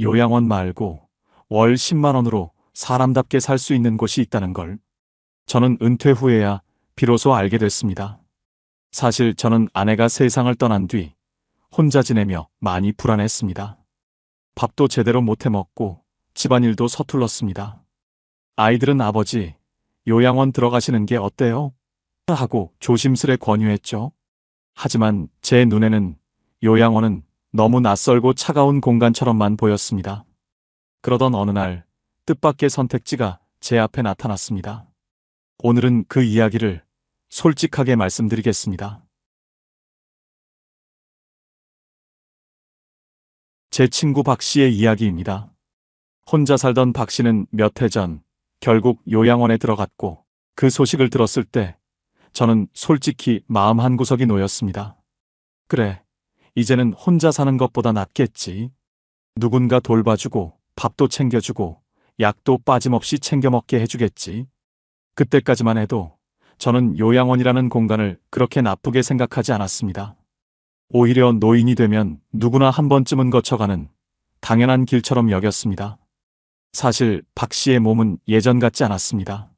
요양원 말고 월 10만 원으로 사람답게 살 수 있는 곳이 있다는 걸 저는 은퇴 후에야 비로소 알게 됐습니다. 사실 저는 아내가 세상을 떠난 뒤 혼자 지내며 많이 불안했습니다. 밥도 제대로 못 해먹고 집안일도 서툴렀습니다. 아이들은 아버지, 요양원 들어가시는 게 어때요? 하고 조심스레 권유했죠. 하지만 제 눈에는 요양원은 너무 낯설고 차가운 공간처럼만 보였습니다. 그러던 어느 날 뜻밖의 선택지가 제 앞에 나타났습니다. 오늘은 그 이야기를 솔직하게 말씀드리겠습니다. 제 친구 박 씨의 이야기입니다. 혼자 살던 박 씨는 몇 해 전 결국 요양원에 들어갔고 그 소식을 들었을 때 저는 솔직히 마음 한구석이 놓였습니다. 그래, 이제는 혼자 사는 것보다 낫겠지. 누군가 돌봐주고 밥도 챙겨주고 약도 빠짐없이 챙겨 먹게 해주겠지. 그때까지만 해도 저는 요양원이라는 공간을 그렇게 나쁘게 생각하지 않았습니다. 오히려 노인이 되면 누구나 한 번쯤은 거쳐가는 당연한 길처럼 여겼습니다. 사실 박 씨의 몸은 예전 같지 않았습니다.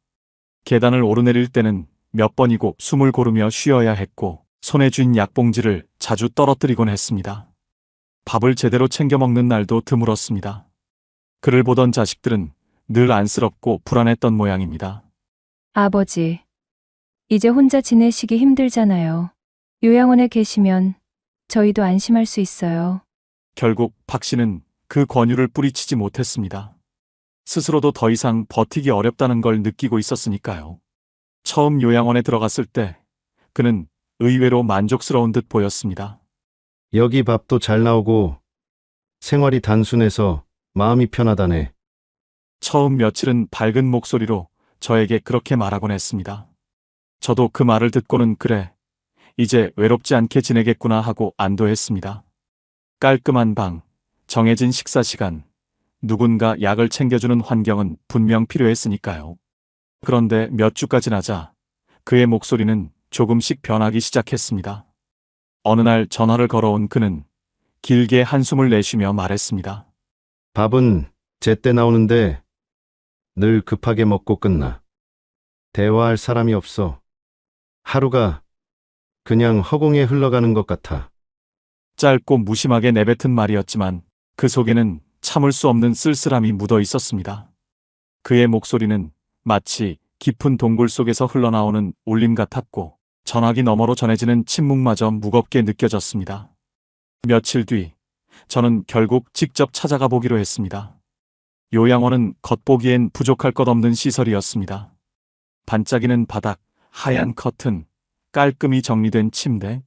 계단을 오르내릴 때는 몇 번이고 숨을 고르며 쉬어야 했고 손에 쥔 약봉지를 자주 떨어뜨리곤 했습니다. 밥을 제대로 챙겨 먹는 날도 드물었습니다. 그를 보던 자식들은 늘 안쓰럽고 불안했던 모양입니다. 아버지, 이제 혼자 지내시기 힘들잖아요. 요양원에 계시면 저희도 안심할 수 있어요. 결국 박 씨는 그 권유를 뿌리치지 못했습니다. 스스로도 더 이상 버티기 어렵다는 걸 느끼고 있었으니까요. 처음 요양원에 들어갔을 때 그는 의외로 만족스러운 듯 보였습니다. 여기 밥도 잘 나오고 생활이 단순해서 마음이 편하다네. 처음 며칠은 밝은 목소리로 저에게 그렇게 말하곤 했습니다. 저도 그 말을 듣고는 그래, 이제 외롭지 않게 지내겠구나 하고 안도했습니다. 깔끔한 방, 정해진 식사 시간, 누군가 약을 챙겨주는 환경은 분명 필요했으니까요. 그런데 몇 주가 지나자 그의 목소리는 조금씩 변하기 시작했습니다. 어느 날 전화를 걸어온 그는 길게 한숨을 내쉬며 말했습니다. 밥은 제때 나오는데 늘 급하게 먹고 끝나. 대화할 사람이 없어. 하루가 그냥 허공에 흘러가는 것 같아. 짧고 무심하게 내뱉은 말이었지만 그 속에는 참을 수 없는 쓸쓸함이 묻어 있었습니다. 그의 목소리는 마치 깊은 동굴 속에서 흘러나오는 울림 같았고 전화기 너머로 전해지는 침묵마저 무겁게 느껴졌습니다. 며칠 뒤 저는 결국 직접 찾아가 보기로 했습니다. 요양원은 겉보기엔 부족할 것 없는 시설이었습니다. 반짝이는 바닥, 하얀 커튼, 깔끔히 정리된 침대,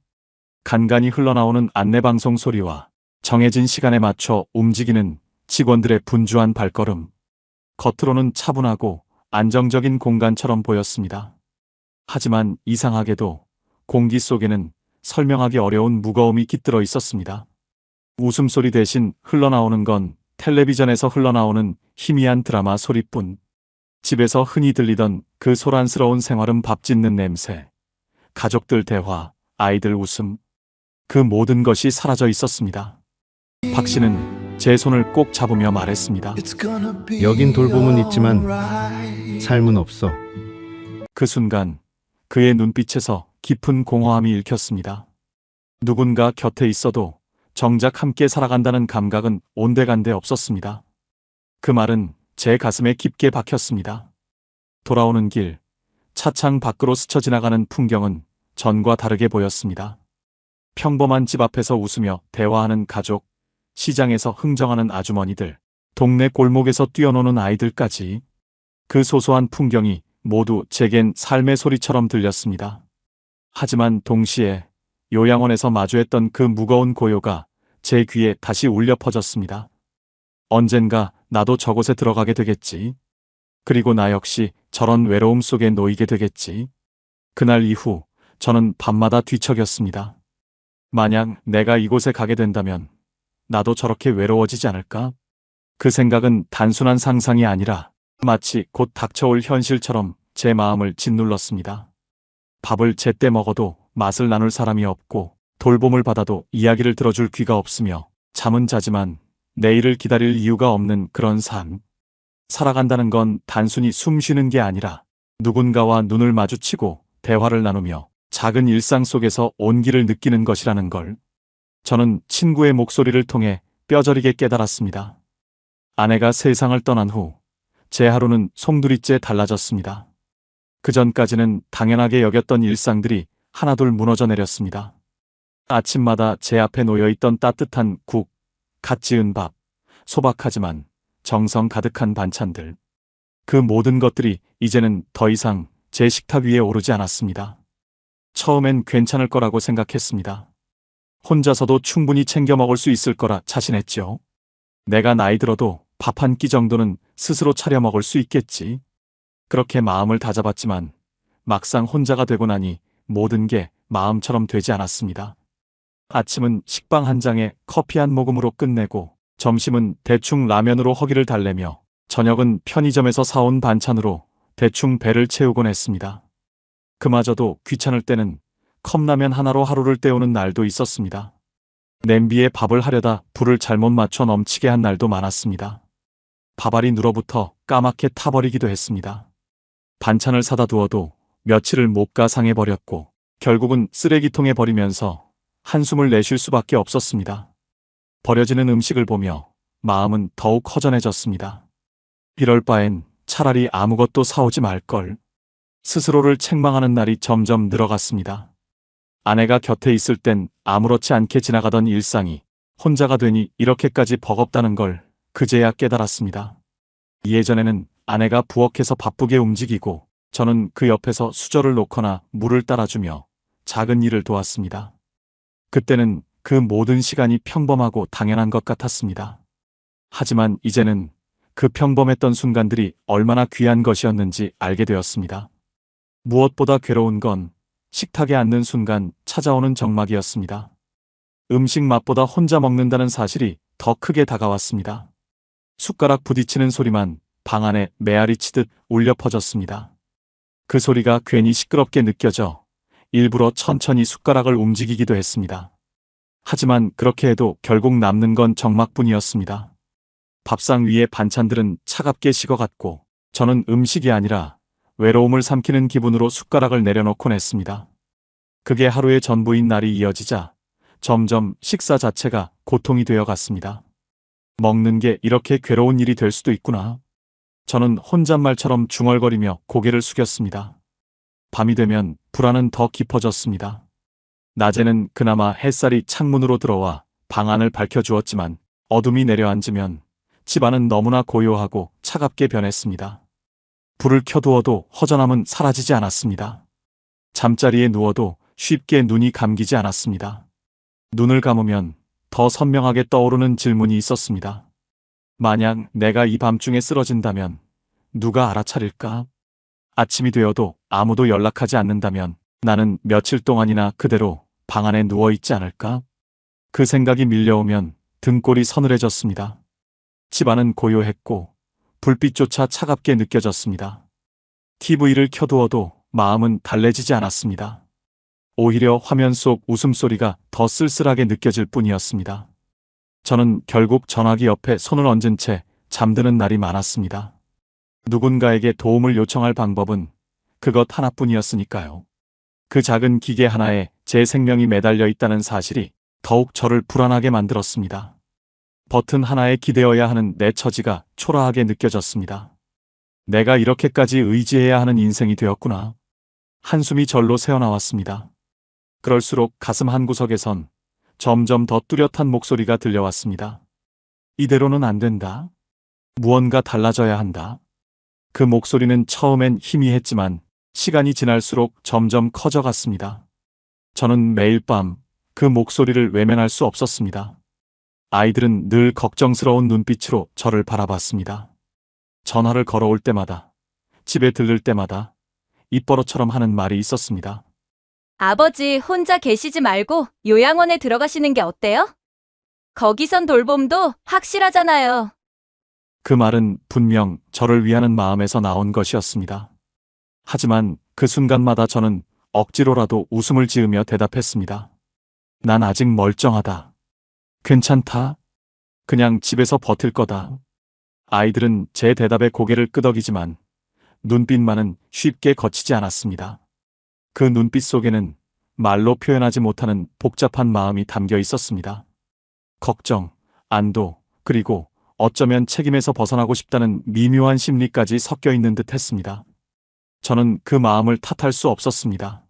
간간히 흘러나오는 안내방송 소리와 정해진 시간에 맞춰 움직이는 직원들의 분주한 발걸음. 겉으로는 차분하고 안정적인 공간처럼 보였습니다. 하지만 이상하게도 공기 속에는 설명하기 어려운 무거움이 깃들어 있었습니다. 웃음소리 대신 흘러나오는 건 텔레비전에서 흘러나오는 희미한 드라마 소리뿐. 집에서 흔히 들리던 그 소란스러운 생활음, 밥 짓는 냄새, 가족들 대화, 아이들 웃음, 그 모든 것이 사라져 있었습니다. 박 씨는 제 손을 꼭 잡으며 말했습니다. 여긴 돌봄은 있지만 삶은 없어. 그 순간 그의 눈빛에서 깊은 공허함이 읽혔습니다. 누군가 곁에 있어도 정작 함께 살아간다는 감각은 온데간데 없었습니다. 그 말은 제 가슴에 깊게 박혔습니다. 돌아오는 길, 차창 밖으로 스쳐 지나가는 풍경은 전과 다르게 보였습니다. 평범한 집 앞에서 웃으며 대화하는 가족, 시장에서 흥정하는 아주머니들, 동네 골목에서 뛰어노는 아이들까지 그 소소한 풍경이 모두 제겐 삶의 소리처럼 들렸습니다. 하지만 동시에 요양원에서 마주했던 그 무거운 고요가 제 귀에 다시 울려 퍼졌습니다. 언젠가 나도 저곳에 들어가게 되겠지. 그리고 나 역시 저런 외로움 속에 놓이게 되겠지. 그날 이후 저는 밤마다 뒤척였습니다. 만약 내가 이곳에 가게 된다면 나도 저렇게 외로워지지 않을까? 그 생각은 단순한 상상이 아니라 마치 곧 닥쳐올 현실처럼 제 마음을 짓눌렀습니다. 밥을 제때 먹어도 맛을 나눌 사람이 없고 돌봄을 받아도 이야기를 들어줄 귀가 없으며 잠은 자지만 내일을 기다릴 이유가 없는 그런 삶. 살아간다는 건 단순히 숨 쉬는 게 아니라 누군가와 눈을 마주치고 대화를 나누며 작은 일상 속에서 온기를 느끼는 것이라는 걸 저는 친구의 목소리를 통해 뼈저리게 깨달았습니다. 아내가 세상을 떠난 후 제 하루는 송두리째 달라졌습니다. 그전까지는 당연하게 여겼던 일상들이 하나둘 무너져 내렸습니다. 아침마다 제 앞에 놓여있던 따뜻한 국, 갓 지은 밥, 소박하지만 정성 가득한 반찬들. 그 모든 것들이 이제는 더 이상 제 식탁 위에 오르지 않았습니다. 처음엔 괜찮을 거라고 생각했습니다. 혼자서도 충분히 챙겨 먹을 수 있을 거라 자신했죠. 내가 나이 들어도 밥 한 끼 정도는 스스로 차려 먹을 수 있겠지. 그렇게 마음을 다잡았지만 막상 혼자가 되고 나니 모든 게 마음처럼 되지 않았습니다. 아침은 식빵 한 장에 커피 한 모금으로 끝내고 점심은 대충 라면으로 허기를 달래며 저녁은 편의점에서 사온 반찬으로 대충 배를 채우곤 했습니다. 그마저도 귀찮을 때는 컵라면 하나로 하루를 때우는 날도 있었습니다. 냄비에 밥을 하려다 불을 잘못 맞춰 넘치게 한 날도 많았습니다. 밥알이 눌어붙어 까맣게 타버리기도 했습니다. 반찬을 사다 두어도 며칠을 못 가 상해버렸고 결국은 쓰레기통에 버리면서 한숨을 내쉴 수밖에 없었습니다. 버려지는 음식을 보며 마음은 더욱 허전해졌습니다. 이럴 바엔 차라리 아무것도 사오지 말걸. 스스로를 책망하는 날이 점점 늘어갔습니다. 아내가 곁에 있을 땐 아무렇지 않게 지나가던 일상이 혼자가 되니 이렇게까지 버겁다는 걸 그제야 깨달았습니다. 예전에는 아내가 부엌에서 바쁘게 움직이고 저는 그 옆에서 수저를 놓거나 물을 따라주며 작은 일을 도왔습니다. 그때는 그 모든 시간이 평범하고 당연한 것 같았습니다. 하지만 이제는 그 평범했던 순간들이 얼마나 귀한 것이었는지 알게 되었습니다. 무엇보다 괴로운 건 식탁에 앉는 순간 찾아오는 적막이었습니다. 음식 맛보다 혼자 먹는다는 사실이 더 크게 다가왔습니다. 숟가락 부딪히는 소리만 방 안에 메아리 치듯 울려 퍼졌습니다. 그 소리가 괜히 시끄럽게 느껴져 일부러 천천히 숟가락을 움직이기도 했습니다. 하지만 그렇게 해도 결국 남는 건 적막뿐이었습니다. 밥상 위의 반찬들은 차갑게 식어갔고 저는 음식이 아니라 외로움을 삼키는 기분으로 숟가락을 내려놓곤 했습니다. 그게 하루의 전부인 날이 이어지자 점점 식사 자체가 고통이 되어 갔습니다. 먹는 게 이렇게 괴로운 일이 될 수도 있구나. 저는 혼잣말처럼 중얼거리며 고개를 숙였습니다. 밤이 되면 불안은 더 깊어졌습니다. 낮에는 그나마 햇살이 창문으로 들어와 방 안을 밝혀주었지만 어둠이 내려앉으면 집안은 너무나 고요하고 차갑게 변했습니다. 불을 켜두어도 허전함은 사라지지 않았습니다. 잠자리에 누워도 쉽게 눈이 감기지 않았습니다. 눈을 감으면 더 선명하게 떠오르는 질문이 있었습니다. 만약 내가 이 밤중에 쓰러진다면 누가 알아차릴까? 아침이 되어도 아무도 연락하지 않는다면 나는 며칠 동안이나 그대로 방 안에 누워있지 않을까? 그 생각이 밀려오면 등골이 서늘해졌습니다. 집안은 고요했고 불빛조차 차갑게 느껴졌습니다. TV를 켜두어도 마음은 달래지지 않았습니다. 오히려 화면 속 웃음소리가 더 쓸쓸하게 느껴질 뿐이었습니다. 저는 결국 전화기 옆에 손을 얹은 채 잠드는 날이 많았습니다. 누군가에게 도움을 요청할 방법은 그것 하나뿐이었으니까요. 그 작은 기계 하나에 제 생명이 매달려 있다는 사실이 더욱 저를 불안하게 만들었습니다. 버튼 하나에 기대어야 하는 내 처지가 초라하게 느껴졌습니다. 내가 이렇게까지 의지해야 하는 인생이 되었구나. 한숨이 절로 새어나왔습니다. 그럴수록 가슴 한구석에선 점점 더 뚜렷한 목소리가 들려왔습니다. 이대로는 안 된다. 무언가 달라져야 한다. 그 목소리는 처음엔 희미했지만 시간이 지날수록 점점 커져갔습니다. 저는 매일 밤 그 목소리를 외면할 수 없었습니다. 아이들은 늘 걱정스러운 눈빛으로 저를 바라봤습니다. 전화를 걸어올 때마다, 집에 들를 때마다 입버릇처럼 하는 말이 있었습니다. 아버지 혼자 계시지 말고 요양원에 들어가시는 게 어때요? 거기선 돌봄도 확실하잖아요. 그 말은 분명 저를 위하는 마음에서 나온 것이었습니다. 하지만 그 순간마다 저는 억지로라도 웃음을 지으며 대답했습니다. 난 아직 멀쩡하다. 괜찮다. 그냥 집에서 버틸 거다. 아이들은 제 대답에 고개를 끄덕이지만 눈빛만은 쉽게 거치지 않았습니다. 그 눈빛 속에는 말로 표현하지 못하는 복잡한 마음이 담겨 있었습니다. 걱정, 안도, 그리고 어쩌면 책임에서 벗어나고 싶다는 미묘한 심리까지 섞여 있는 듯 했습니다. 저는 그 마음을 탓할 수 없었습니다.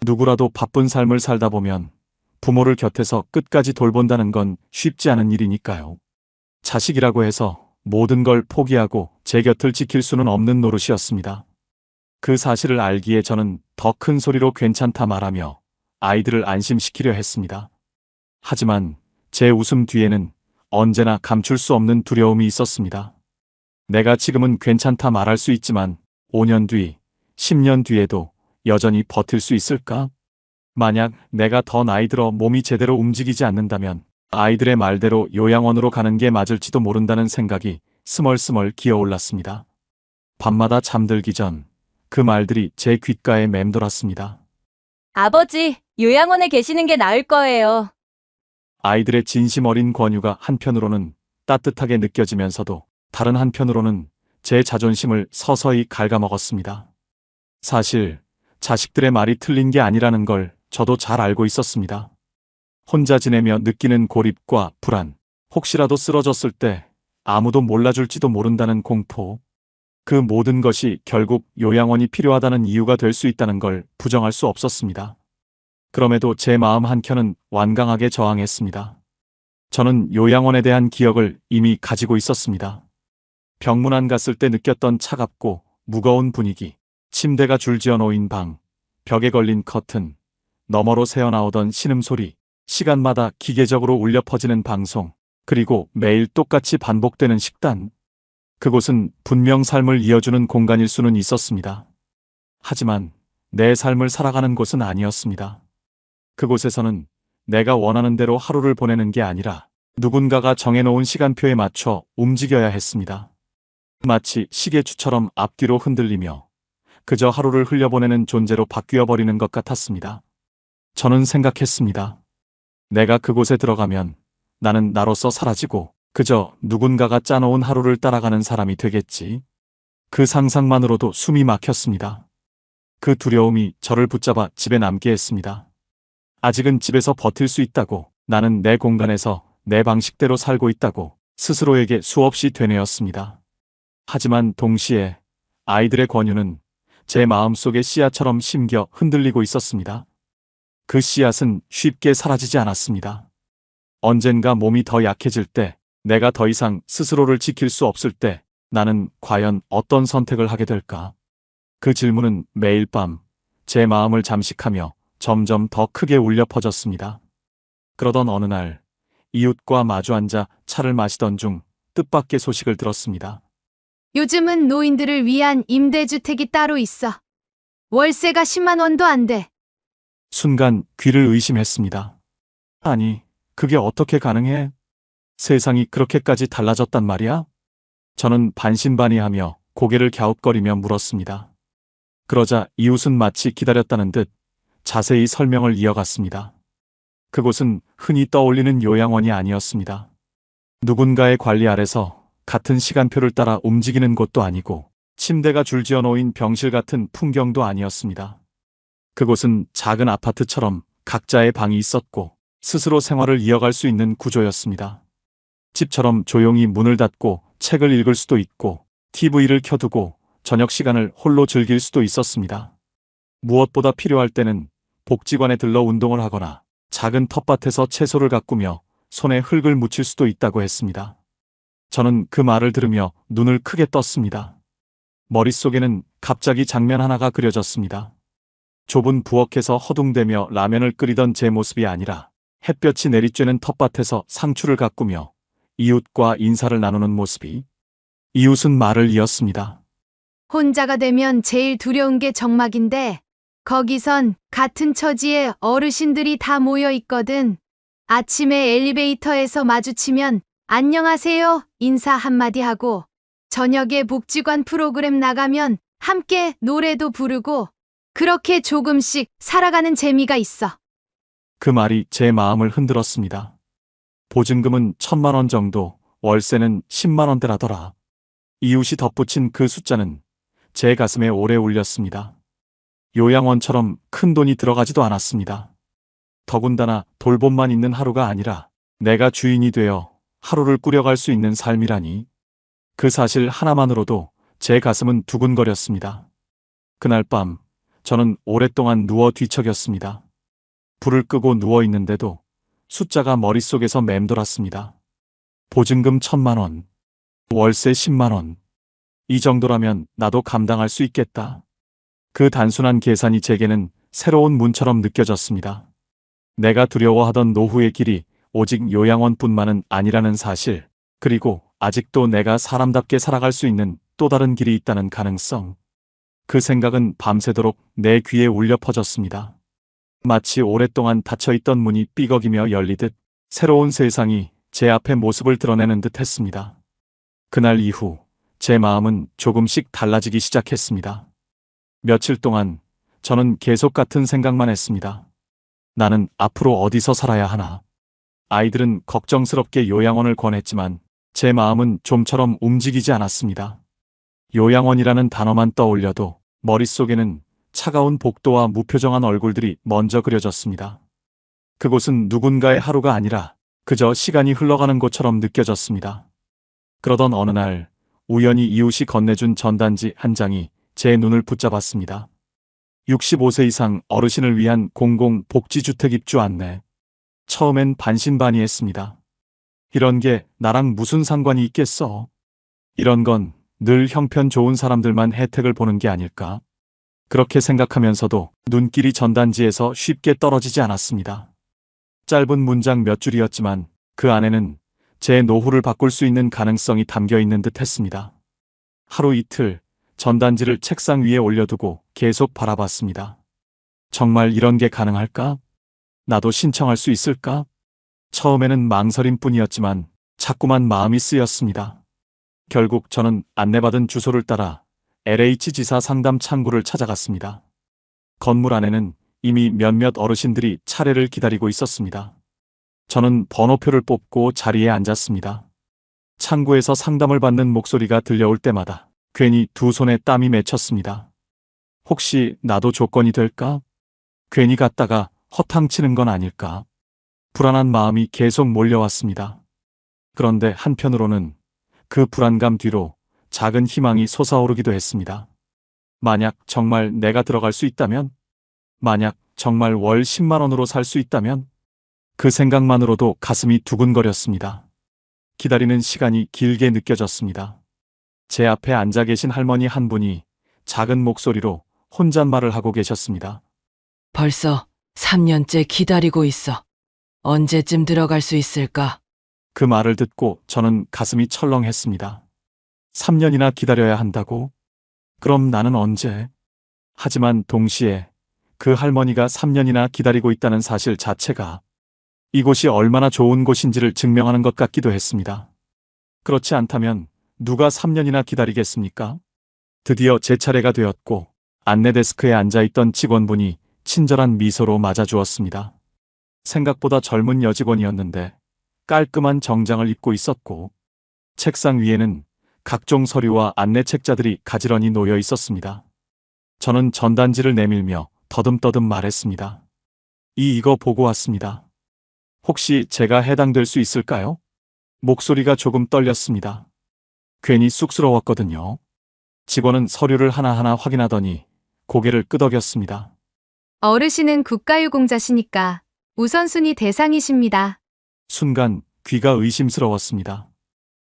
누구라도 바쁜 삶을 살다 보면 부모를 곁에서 끝까지 돌본다는 건 쉽지 않은 일이니까요. 자식이라고 해서 모든 걸 포기하고 제 곁을 지킬 수는 없는 노릇이었습니다. 그 사실을 알기에 저는 더 큰 소리로 괜찮다 말하며 아이들을 안심시키려 했습니다. 하지만 제 웃음 뒤에는 언제나 감출 수 없는 두려움이 있었습니다. 내가 지금은 괜찮다 말할 수 있지만 5년 뒤, 10년 뒤에도 여전히 버틸 수 있을까? 만약 내가 더 나이 들어 몸이 제대로 움직이지 않는다면 아이들의 말대로 요양원으로 가는 게 맞을지도 모른다는 생각이 스멀스멀 기어올랐습니다. 밤마다 잠들기 전 그 말들이 제 귓가에 맴돌았습니다. 아버지, 요양원에 계시는 게 나을 거예요. 아이들의 진심 어린 권유가 한편으로는 따뜻하게 느껴지면서도 다른 한편으로는 제 자존심을 서서히 갉아먹었습니다. 사실 자식들의 말이 틀린 게 아니라는 걸 저도 잘 알고 있었습니다. 혼자 지내며 느끼는 고립과 불안, 혹시라도 쓰러졌을 때 아무도 몰라줄지도 모른다는 공포, 그 모든 것이 결국 요양원이 필요하다는 이유가 될 수 있다는 걸 부정할 수 없었습니다. 그럼에도 제 마음 한켠은 완강하게 저항했습니다. 저는 요양원에 대한 기억을 이미 가지고 있었습니다. 병문안 갔을 때 느꼈던 차갑고 무거운 분위기, 침대가 줄지어 놓인 방, 벽에 걸린 커튼, 너머로 새어나오던 신음소리, 시간마다 기계적으로 울려 퍼지는 방송, 그리고 매일 똑같이 반복되는 식단. 그곳은 분명 삶을 이어주는 공간일 수는 있었습니다. 하지만 내 삶을 살아가는 곳은 아니었습니다. 그곳에서는 내가 원하는 대로 하루를 보내는 게 아니라 누군가가 정해놓은 시간표에 맞춰 움직여야 했습니다. 마치 시계추처럼 앞뒤로 흔들리며 그저 하루를 흘려보내는 존재로 바뀌어버리는 것 같았습니다. 저는 생각했습니다. 내가 그곳에 들어가면 나는 나로서 사라지고 그저 누군가가 짜놓은 하루를 따라가는 사람이 되겠지. 그 상상만으로도 숨이 막혔습니다. 그 두려움이 저를 붙잡아 집에 남게 했습니다. 아직은 집에서 버틸 수 있다고, 나는 내 공간에서 내 방식대로 살고 있다고 스스로에게 수없이 되뇌었습니다. 하지만 동시에 아이들의 권유는 제 마음속의 씨앗처럼 심겨 흔들리고 있었습니다. 그 씨앗은 쉽게 사라지지 않았습니다. 언젠가 몸이 더 약해질 때, 내가 더 이상 스스로를 지킬 수 없을 때 나는 과연 어떤 선택을 하게 될까? 그 질문은 매일 밤 제 마음을 잠식하며 점점 더 크게 울려 퍼졌습니다. 그러던 어느 날 이웃과 마주 앉아 차를 마시던 중 뜻밖의 소식을 들었습니다. 요즘은 노인들을 위한 임대주택이 따로 있어. 월세가 10만 원도 안 돼. 순간 귀를 의심했습니다. 아니, 그게 어떻게 가능해? 세상이 그렇게까지 달라졌단 말이야? 저는 반신반의하며 고개를 갸웃거리며 물었습니다. 그러자 이웃은 마치 기다렸다는 듯 자세히 설명을 이어갔습니다. 그곳은 흔히 떠올리는 요양원이 아니었습니다. 누군가의 관리 아래서 같은 시간표를 따라 움직이는 곳도 아니고 침대가 줄지어 놓인 병실 같은 풍경도 아니었습니다. 그곳은 작은 아파트처럼 각자의 방이 있었고 스스로 생활을 이어갈 수 있는 구조였습니다. 집처럼 조용히 문을 닫고 책을 읽을 수도 있고 TV를 켜두고 저녁 시간을 홀로 즐길 수도 있었습니다. 무엇보다 필요할 때는 복지관에 들러 운동을 하거나 작은 텃밭에서 채소를 가꾸며 손에 흙을 묻힐 수도 있다고 했습니다. 저는 그 말을 들으며 눈을 크게 떴습니다. 머릿속에는 갑자기 장면 하나가 그려졌습니다. 좁은 부엌에서 허둥대며 라면을 끓이던 제 모습이 아니라 햇볕이 내리쬐는 텃밭에서 상추를 가꾸며 이웃과 인사를 나누는 모습이. 이웃은 말을 이었습니다. 혼자가 되면 제일 두려운 게 정막인데 거기선 같은 처지에 어르신들이 다 모여 있거든. 아침에 엘리베이터에서 마주치면 안녕하세요 인사 한마디 하고 저녁에 복지관 프로그램 나가면 함께 노래도 부르고 그렇게 조금씩 살아가는 재미가 있어. 그 말이 제 마음을 흔들었습니다. 보증금은 1,000만 원 정도, 월세는 10만 원대라더라. 이웃이 덧붙인 그 숫자는 제 가슴에 오래 울렸습니다. 요양원처럼 큰 돈이 들어가지도 않았습니다. 더군다나 돌봄만 있는 하루가 아니라 내가 주인이 되어 하루를 꾸려갈 수 있는 삶이라니. 그 사실 하나만으로도 제 가슴은 두근거렸습니다. 그날 밤 저는 오랫동안 누워 뒤척였습니다. 불을 끄고 누워 있는데도 숫자가 머릿속에서 맴돌았습니다. 보증금 1,000만 원, 월세 10만 원. 이 정도라면 나도 감당할 수 있겠다. 그 단순한 계산이 제게는 새로운 문처럼 느껴졌습니다. 내가 두려워하던 노후의 길이 오직 요양원뿐만은 아니라는 사실, 그리고 아직도 내가 사람답게 살아갈 수 있는 또 다른 길이 있다는 가능성. 그 생각은 밤새도록 내 귀에 울려 퍼졌습니다. 마치 오랫동안 닫혀있던 문이 삐걱이며 열리듯 새로운 세상이 제 앞에 모습을 드러내는 듯 했습니다. 그날 이후 제 마음은 조금씩 달라지기 시작했습니다. 며칠 동안 저는 계속 같은 생각만 했습니다. 나는 앞으로 어디서 살아야 하나? 아이들은 걱정스럽게 요양원을 권했지만 제 마음은 좀처럼 움직이지 않았습니다. 요양원이라는 단어만 떠올려도 머릿속에는 차가운 복도와 무표정한 얼굴들이 먼저 그려졌습니다. 그곳은 누군가의 하루가 아니라 그저 시간이 흘러가는 곳처럼 느껴졌습니다. 그러던 어느 날 우연히 이웃이 건네준 전단지 한 장이 제 눈을 붙잡았습니다. 65세 이상 어르신을 위한 공공복지주택 입주 안내. 처음엔 반신반의했습니다. 이런 게 나랑 무슨 상관이 있겠어? 이런 건 늘 형편 좋은 사람들만 혜택을 보는 게 아닐까? 그렇게 생각하면서도 눈길이 전단지에서 쉽게 떨어지지 않았습니다. 짧은 문장 몇 줄이었지만 그 안에는 제 노후를 바꿀 수 있는 가능성이 담겨 있는 듯 했습니다. 하루 이틀 전단지를 책상 위에 올려두고 계속 바라봤습니다. 정말 이런 게 가능할까? 나도 신청할 수 있을까? 처음에는 망설임 뿐이었지만 자꾸만 마음이 쓰였습니다. 결국 저는 안내받은 주소를 따라 LH 지사 상담 창구를 찾아갔습니다. 건물 안에는 이미 몇몇 어르신들이 차례를 기다리고 있었습니다. 저는 번호표를 뽑고 자리에 앉았습니다. 창구에서 상담을 받는 목소리가 들려올 때마다 괜히 두 손에 땀이 맺혔습니다. 혹시 나도 조건이 될까? 괜히 갔다가 허탕치는 건 아닐까? 불안한 마음이 계속 몰려왔습니다. 그런데 한편으로는 그 불안감 뒤로 작은 희망이 솟아오르기도 했습니다. 만약 정말 내가 들어갈 수 있다면? 만약 정말 월 10만 원으로 살 수 있다면? 그 생각만으로도 가슴이 두근거렸습니다. 기다리는 시간이 길게 느껴졌습니다. 제 앞에 앉아 계신 할머니 한 분이 작은 목소리로 혼잣말을 하고 계셨습니다. 벌써 3년째 기다리고 있어. 언제쯤 들어갈 수 있을까? 그 말을 듣고 저는 가슴이 철렁했습니다. 3년이나 기다려야 한다고? 그럼 나는 언제? 하지만 동시에 그 할머니가 3년이나 기다리고 있다는 사실 자체가 이곳이 얼마나 좋은 곳인지를 증명하는 것 같기도 했습니다. 그렇지 않다면 누가 3년이나 기다리겠습니까? 드디어 제 차례가 되었고 안내 데스크에 앉아있던 직원분이 친절한 미소로 맞아주었습니다. 생각보다 젊은 여직원이었는데 깔끔한 정장을 입고 있었고 책상 위에는 각종 서류와 안내 책자들이 가지런히 놓여 있었습니다. 저는 전단지를 내밀며 더듬더듬 말했습니다. 이거 보고 왔습니다. 혹시 제가 해당될 수 있을까요? 목소리가 조금 떨렸습니다. 괜히 쑥스러웠거든요. 직원은 서류를 하나하나 확인하더니 고개를 끄덕였습니다. 어르신은 국가유공자시니까 우선순위 대상이십니다. 순간 귀가 의심스러웠습니다.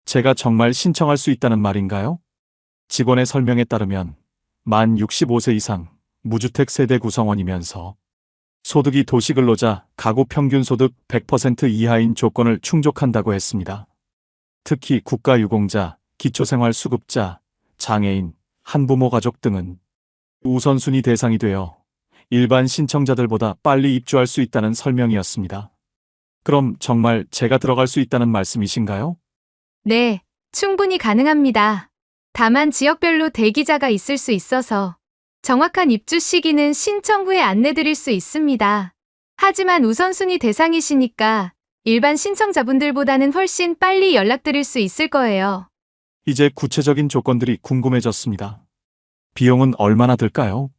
제가 정말 신청할 수 있다는 말인가요? 직원의 설명에 따르면 만 65세 이상 무주택 세대 구성원이면서 소득이 도시근로자 가구 평균 소득 100% 이하인 조건을 충족한다고 했습니다. 특히 국가유공자, 기초생활수급자, 장애인, 한부모 가족 등은 우선순위 대상이 되어 일반 신청자들보다 빨리 입주할 수 있다는 설명이었습니다. 그럼 정말 제가 들어갈 수 있다는 말씀이신가요? 네, 충분히 가능합니다. 다만 지역별로 대기자가 있을 수 있어서 정확한 입주 시기는 신청 후에 안내드릴 수 있습니다. 하지만 우선순위 대상이시니까 일반 신청자분들보다는 훨씬 빨리 연락드릴 수 있을 거예요. 이제 구체적인 조건들이 궁금해졌습니다. 비용은 얼마나 들까요?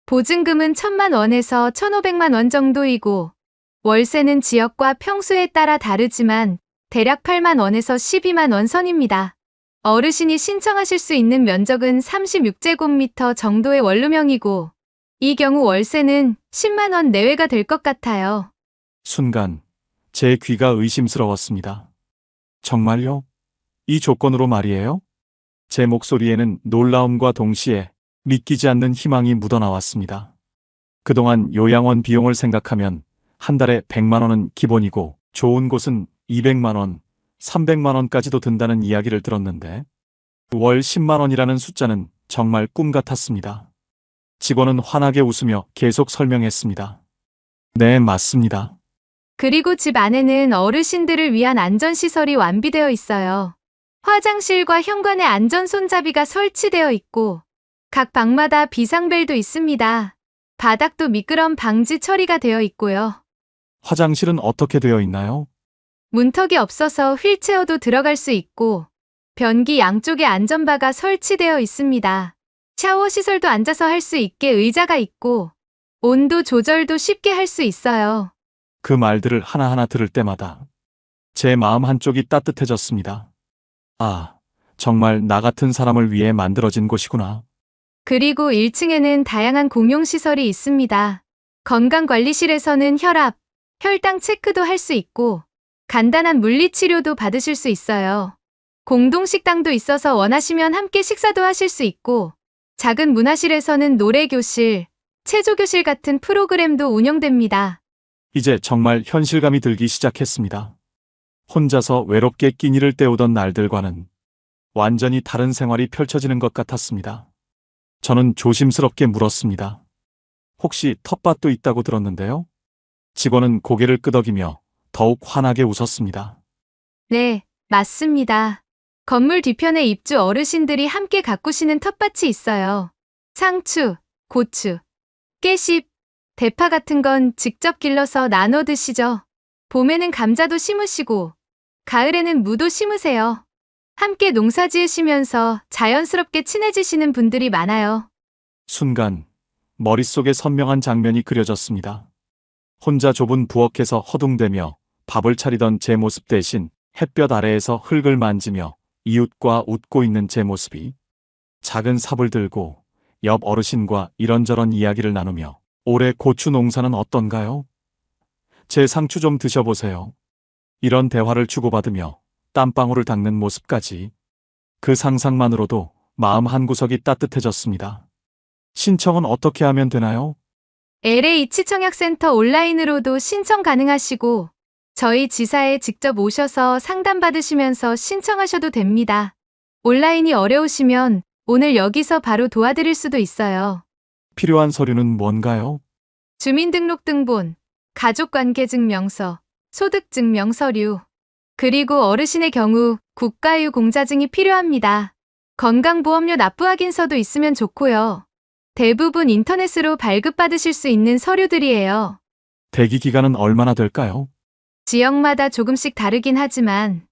보증금은 1,000만 원에서 1,500만 원 정도이고, 월세는 지역과 평수에 따라 다르지만 대략 8만 원에서 12만 원 선입니다. 어르신이 신청하실 수 있는 면적은 36제곱미터 정도의 원룸형이고, 이 경우 월세는 10만 원 내외가 될 것 같아요. 순간 제 귀가 의심스러웠습니다. 정말요? 이 조건으로 말이에요? 제 목소리에는 놀라움과 동시에 믿기지 않는 희망이 묻어나왔습니다. 그동안 요양원 비용을 생각하면 한 달에 100만 원은 기본이고 좋은 곳은 200만 원, 300만 원까지도 든다는 이야기를 들었는데 월 10만 원이라는 숫자는 정말 꿈 같았습니다. 직원은 환하게 웃으며 계속 설명했습니다. 네, 맞습니다. 그리고 집 안에는 어르신들을 위한 안전시설이 완비되어 있어요. 화장실과 현관에 안전 손잡이가 설치되어 있고, 각 방마다 비상벨도 있습니다. 바닥도 미끄럼 방지 처리가 되어 있고요. 화장실은 어떻게 되어 있나요? 문턱이 없어서 휠체어도 들어갈 수 있고, 변기 양쪽에 안전바가 설치되어 있습니다. 샤워 시설도 앉아서 할 수 있게 의자가 있고, 온도 조절도 쉽게 할 수 있어요. 그 말들을 하나하나 들을 때마다 제 마음 한쪽이 따뜻해졌습니다. 아, 정말 나 같은 사람을 위해 만들어진 곳이구나. 그리고 1층에는 다양한 공용시설이 있습니다. 건강관리실에서는 혈압, 혈당 체크도 할 수 있고, 간단한 물리치료도 받으실 수 있어요. 공동식당도 있어서 원하시면 함께 식사도 하실 수 있고, 작은 문화실에서는 노래교실, 체조교실 같은 프로그램도 운영됩니다. 이제 정말 현실감이 들기 시작했습니다. 혼자서 외롭게 끼니를 때우던 날들과는 완전히 다른 생활이 펼쳐지는 것 같았습니다. 저는 조심스럽게 물었습니다. 혹시 텃밭도 있다고 들었는데요? 직원은 고개를 끄덕이며 더욱 환하게 웃었습니다. 네, 맞습니다. 건물 뒤편에 입주 어르신들이 함께 가꾸시는 텃밭이 있어요. 상추, 고추, 깨씹, 대파 같은 건 직접 길러서 나눠 드시죠. 봄에는 감자도 심으시고, 가을에는 무도 심으세요. 함께 농사 지으시면서 자연스럽게 친해지시는 분들이 많아요. 순간 머릿속에 선명한 장면이 그려졌습니다. 혼자 좁은 부엌에서 허둥대며 밥을 차리던 제 모습 대신 햇볕 아래에서 흙을 만지며 이웃과 웃고 있는 제 모습이, 작은 삽을 들고 옆 어르신과 이런저런 이야기를 나누며 올해 고추 농사는 어떤가요? 제 상추 좀 드셔보세요. 이런 대화를 주고받으며 땀방울을 닦는 모습까지, 그 상상만으로도 마음 한구석이 따뜻해졌습니다. 신청은 어떻게 하면 되나요? LA 치청약센터 온라인으로도 신청 가능하시고, 저희 지사에 직접 오셔서 상담받으시면서 신청하셔도 됩니다. 온라인이 어려우시면 오늘 여기서 바로 도와드릴 수도 있어요. 필요한 서류는 뭔가요? 주민등록등본, 가족관계증명서, 소득증명서류, 그리고 어르신의 경우 국가유공자증이 필요합니다. 건강보험료 납부 확인서도 있으면 좋고요. 대부분 인터넷으로 발급받으실 수 있는 서류들이에요. 대기 기간은 얼마나 될까요? 지역마다 조금씩 다르긴 하지만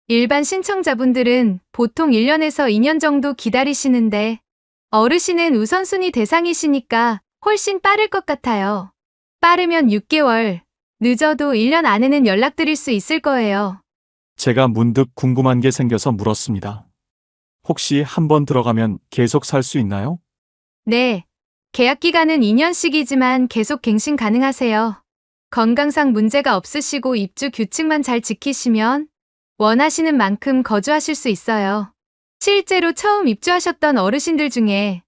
일반 신청자분들은 보통 1년에서 2년 정도 기다리시는데, 어르신은 우선순위 대상이시니까 훨씬 빠를 것 같아요. 빠르면 6개월, 늦어도 1년 안에는 연락드릴 수 있을 거예요. 제가 문득 궁금한 게 생겨서 물었습니다. 혹시 한번 들어가면 계속 살 수 있나요? 네, 계약 기간은 2년씩이지만 계속 갱신 가능하세요. 건강상 문제가 없으시고 입주 규칙만 잘 지키시면 원하시는 만큼 거주하실 수 있어요. 실제로 처음 입주하셨던 어르신들 중에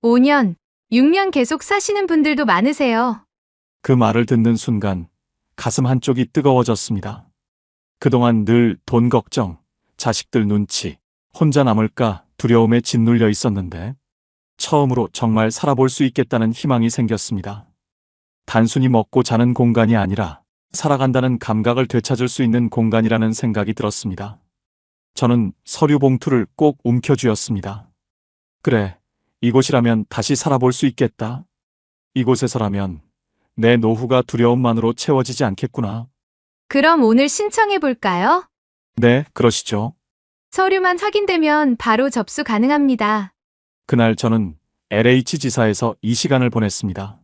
5년, 6년 계속 사시는 분들도 많으세요. 그 말을 듣는 순간 가슴 한쪽이 뜨거워졌습니다. 그동안 늘 돈 걱정, 자식들 눈치, 혼자 남을까 두려움에 짓눌려 있었는데 처음으로 정말 살아볼 수 있겠다는 희망이 생겼습니다. 단순히 먹고 자는 공간이 아니라 살아간다는 감각을 되찾을 수 있는 공간이라는 생각이 들었습니다. 저는 서류 봉투를 꼭 움켜쥐었습니다. 그래, 이곳이라면 다시 살아볼 수 있겠다. 이곳에서라면 내 노후가 두려움만으로 채워지지 않겠구나. 그럼 오늘 신청해 볼까요? 네, 그러시죠. 서류만 확인되면 바로 접수 가능합니다. 그날 저는 LH 지사에서 이 시간을 보냈습니다.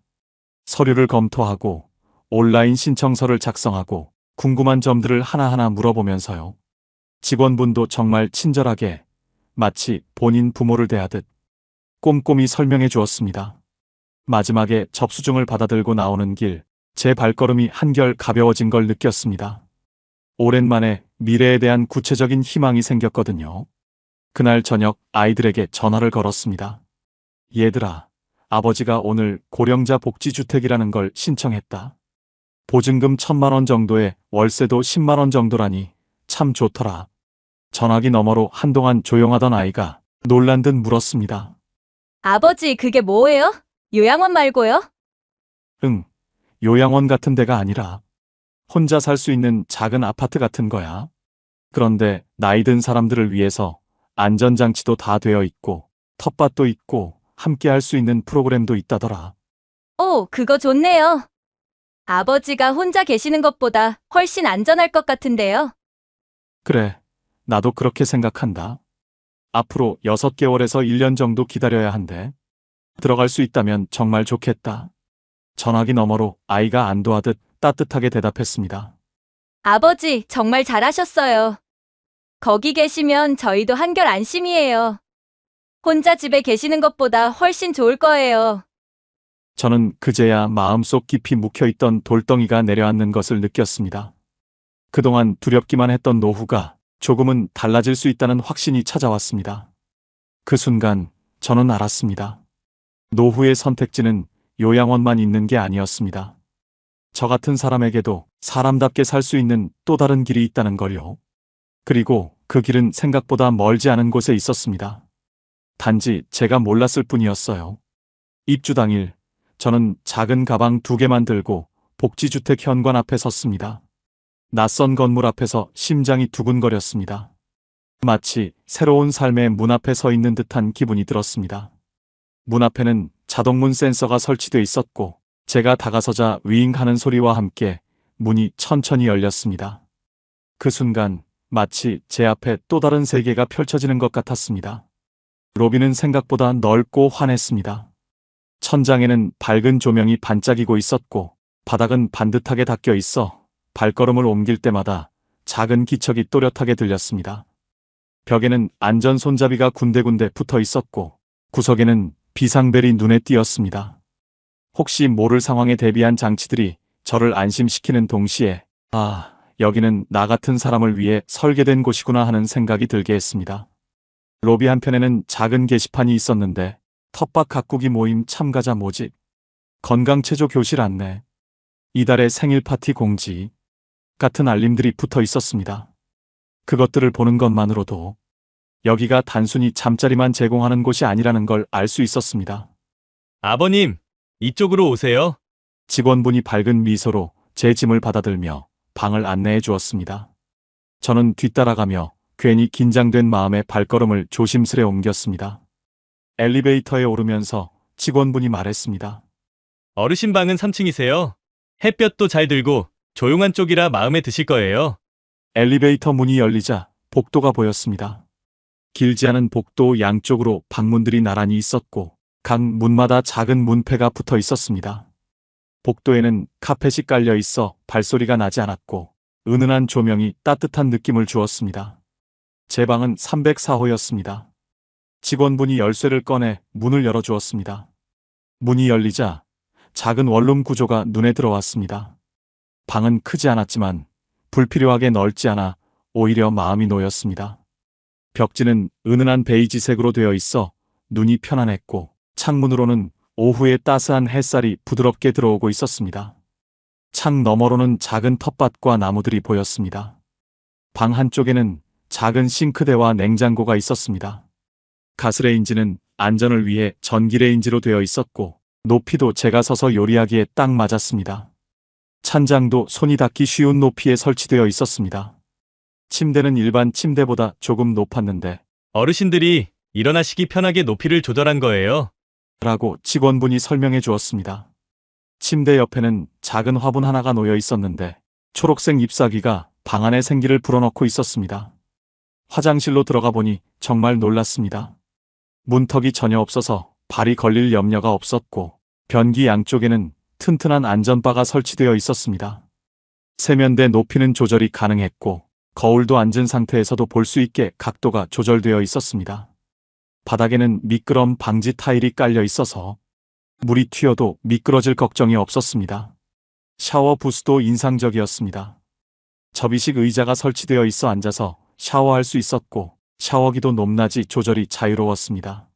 서류를 검토하고 온라인 신청서를 작성하고 궁금한 점들을 하나하나 물어보면서요. 직원분도 정말 친절하게 마치 본인 부모를 대하듯 꼼꼼히 설명해 주었습니다. 마지막에 접수증을 받아들고 나오는 길, 제 발걸음이 한결 가벼워진 걸 느꼈습니다. 오랜만에 미래에 대한 구체적인 희망이 생겼거든요. 그날 저녁 아이들에게 전화를 걸었습니다. 얘들아, 아버지가 오늘 고령자 복지주택이라는 걸 신청했다. 보증금 1,000만 원 정도에 월세도 10만 원 정도라니 참 좋더라. 전화기 너머로 한동안 조용하던 아이가 놀란 듯 물었습니다. 아버지, 그게 뭐예요? 요양원 말고요? 응, 요양원 같은 데가 아니라 혼자 살 수 있는 작은 아파트 같은 거야. 그런데 나이 든 사람들을 위해서 안전장치도 다 되어 있고 텃밭도 있고 함께 할 수 있는 프로그램도 있다더라. 오, 그거 좋네요. 아버지가 혼자 계시는 것보다 훨씬 안전할 것 같은데요. 그래, 나도 그렇게 생각한다. 앞으로 6개월에서 1년 정도 기다려야 한대. 들어갈 수 있다면 정말 좋겠다. 전화기 너머로 아이가 안도하듯 따뜻하게 대답했습니다. 아버지, 정말 잘하셨어요. 거기 계시면 저희도 한결 안심이에요. 혼자 집에 계시는 것보다 훨씬 좋을 거예요. 저는 그제야 마음속 깊이 묵혀있던 돌덩이가 내려앉는 것을 느꼈습니다. 그동안 두렵기만 했던 노후가 조금은 달라질 수 있다는 확신이 찾아왔습니다. 그 순간 저는 알았습니다. 노후의 선택지는 요양원만 있는 게 아니었습니다. 저 같은 사람에게도 사람답게 살 수 있는 또 다른 길이 있다는 걸요. 그리고 그 길은 생각보다 멀지 않은 곳에 있었습니다. 단지 제가 몰랐을 뿐이었어요. 입주 당일, 저는 작은 가방 2개만 들고 복지주택 현관 앞에 섰습니다. 낯선 건물 앞에서 심장이 두근거렸습니다. 마치 새로운 삶의 문 앞에 서 있는 듯한 기분이 들었습니다. 문 앞에는 자동문 센서가 설치돼 있었고 제가 다가서자 윙 하는 소리와 함께 문이 천천히 열렸습니다. 그 순간 마치 제 앞에 또 다른 세계가 펼쳐지는 것 같았습니다. 로비는 생각보다 넓고 환했습니다. 천장에는 밝은 조명이 반짝이고 있었고 바닥은 반듯하게 닦여 있어 발걸음을 옮길 때마다 작은 기척이 또렷하게 들렸습니다. 벽에는 안전 손잡이가 군데군데 붙어 있었고 구석에는 비상벨이 눈에 띄었습니다. 혹시 모를 상황에 대비한 장치들이 저를 안심시키는 동시에 아, 여기는 나 같은 사람을 위해 설계된 곳이구나 하는 생각이 들게 했습니다. 로비 한편에는 작은 게시판이 있었는데 텃밭 가꾸기 모임 참가자 모집, 건강체조 교실 안내, 이달의 생일 파티 공지 같은 알림들이 붙어 있었습니다. 그것들을 보는 것만으로도 여기가 단순히 잠자리만 제공하는 곳이 아니라는 걸 알 수 있었습니다. 아버님, 이쪽으로 오세요. 직원분이 밝은 미소로 제 짐을 받아들며 방을 안내해 주었습니다. 저는 뒤따라가며 괜히 긴장된 마음에 발걸음을 조심스레 옮겼습니다. 엘리베이터에 오르면서 직원분이 말했습니다. 어르신 방은 3층이세요. 햇볕도 잘 들고 조용한 쪽이라 마음에 드실 거예요. 엘리베이터 문이 열리자 복도가 보였습니다. 길지 않은 복도 양쪽으로 방문들이 나란히 있었고 각 문마다 작은 문패가 붙어 있었습니다. 복도에는 카펫이 깔려 있어 발소리가 나지 않았고 은은한 조명이 따뜻한 느낌을 주었습니다. 제 방은 304호였습니다. 직원분이 열쇠를 꺼내 문을 열어주었습니다. 문이 열리자 작은 원룸 구조가 눈에 들어왔습니다. 방은 크지 않았지만 불필요하게 넓지 않아 오히려 마음이 놓였습니다. 벽지는 은은한 베이지색으로 되어 있어 눈이 편안했고 창문으로는 오후의 따스한 햇살이 부드럽게 들어오고 있었습니다. 창 너머로는 작은 텃밭과 나무들이 보였습니다. 방 한쪽에는 작은 싱크대와 냉장고가 있었습니다. 가스레인지는 안전을 위해 전기레인지로 되어 있었고 높이도 제가 서서 요리하기에 딱 맞았습니다. 찬장도 손이 닿기 쉬운 높이에 설치되어 있었습니다. 침대는 일반 침대보다 조금 높았는데 어르신들이 일어나시기 편하게 높이를 조절한 거예요. 라고 직원분이 설명해 주었습니다. 침대 옆에는 작은 화분 하나가 놓여 있었는데 초록색 잎사귀가 방 안에 생기를 불어넣고 있었습니다. 화장실로 들어가 보니 정말 놀랐습니다. 문턱이 전혀 없어서 발이 걸릴 염려가 없었고 변기 양쪽에는 튼튼한 안전바가 설치되어 있었습니다. 세면대 높이는 조절이 가능했고 거울도 앉은 상태에서도 볼 수 있게 각도가 조절되어 있었습니다. 바닥에는 미끄럼 방지 타일이 깔려 있어서 물이 튀어도 미끄러질 걱정이 없었습니다. 샤워 부스도 인상적이었습니다. 접이식 의자가 설치되어 있어 앉아서 샤워할 수 있었고 샤워기도 높낮이 조절이 자유로웠습니다.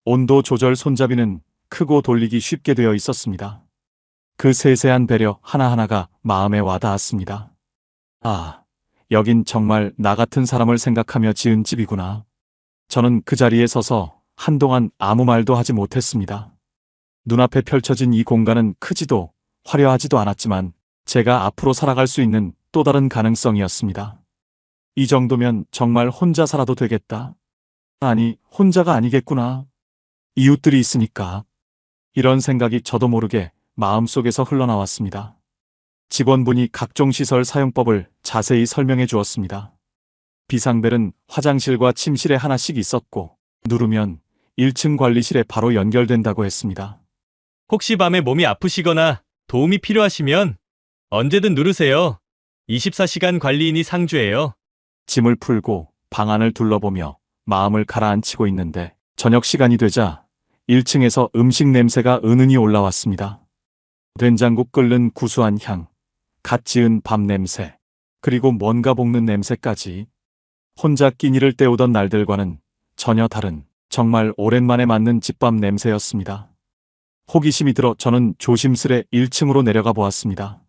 온도 조절 손잡이는 크고 돌리기 쉽게 되어 있었습니다. 그 세세한 배려 하나하나가 마음에 와닿았습니다. 아, 여긴 정말 나 같은 사람을 생각하며 지은 집이구나. 저는 그 자리에 서서 한동안 아무 말도 하지 못했습니다. 눈앞에 펼쳐진 이 공간은 크지도 화려하지도 않았지만 제가 앞으로 살아갈 수 있는 또 다른 가능성이었습니다. 이 정도면 정말 혼자 살아도 되겠다. 아니, 혼자가 아니겠구나. 이웃들이 있으니까. 이런 생각이 저도 모르게 마음속에서 흘러나왔습니다. 직원분이 각종 시설 사용법을 자세히 설명해 주었습니다. 비상벨은 화장실과 침실에 하나씩 있었고 누르면 1층 관리실에 바로 연결된다고 했습니다. 혹시 밤에 몸이 아프시거나 도움이 필요하시면 언제든 누르세요. 24시간 관리인이 상주해요. 짐을 풀고 방 안을 둘러보며 마음을 가라앉히고 있는데 저녁 시간이 되자 1층에서 음식 냄새가 은은히 올라왔습니다. 된장국 끓는 구수한 향, 갓 지은 밥 냄새, 그리고 뭔가 볶는 냄새까지 혼자 끼니를 때우던 날들과는 전혀 다른 정말 오랜만에 맡는 집밥 냄새였습니다. 호기심이 들어 저는 조심스레 1층으로 내려가 보았습니다.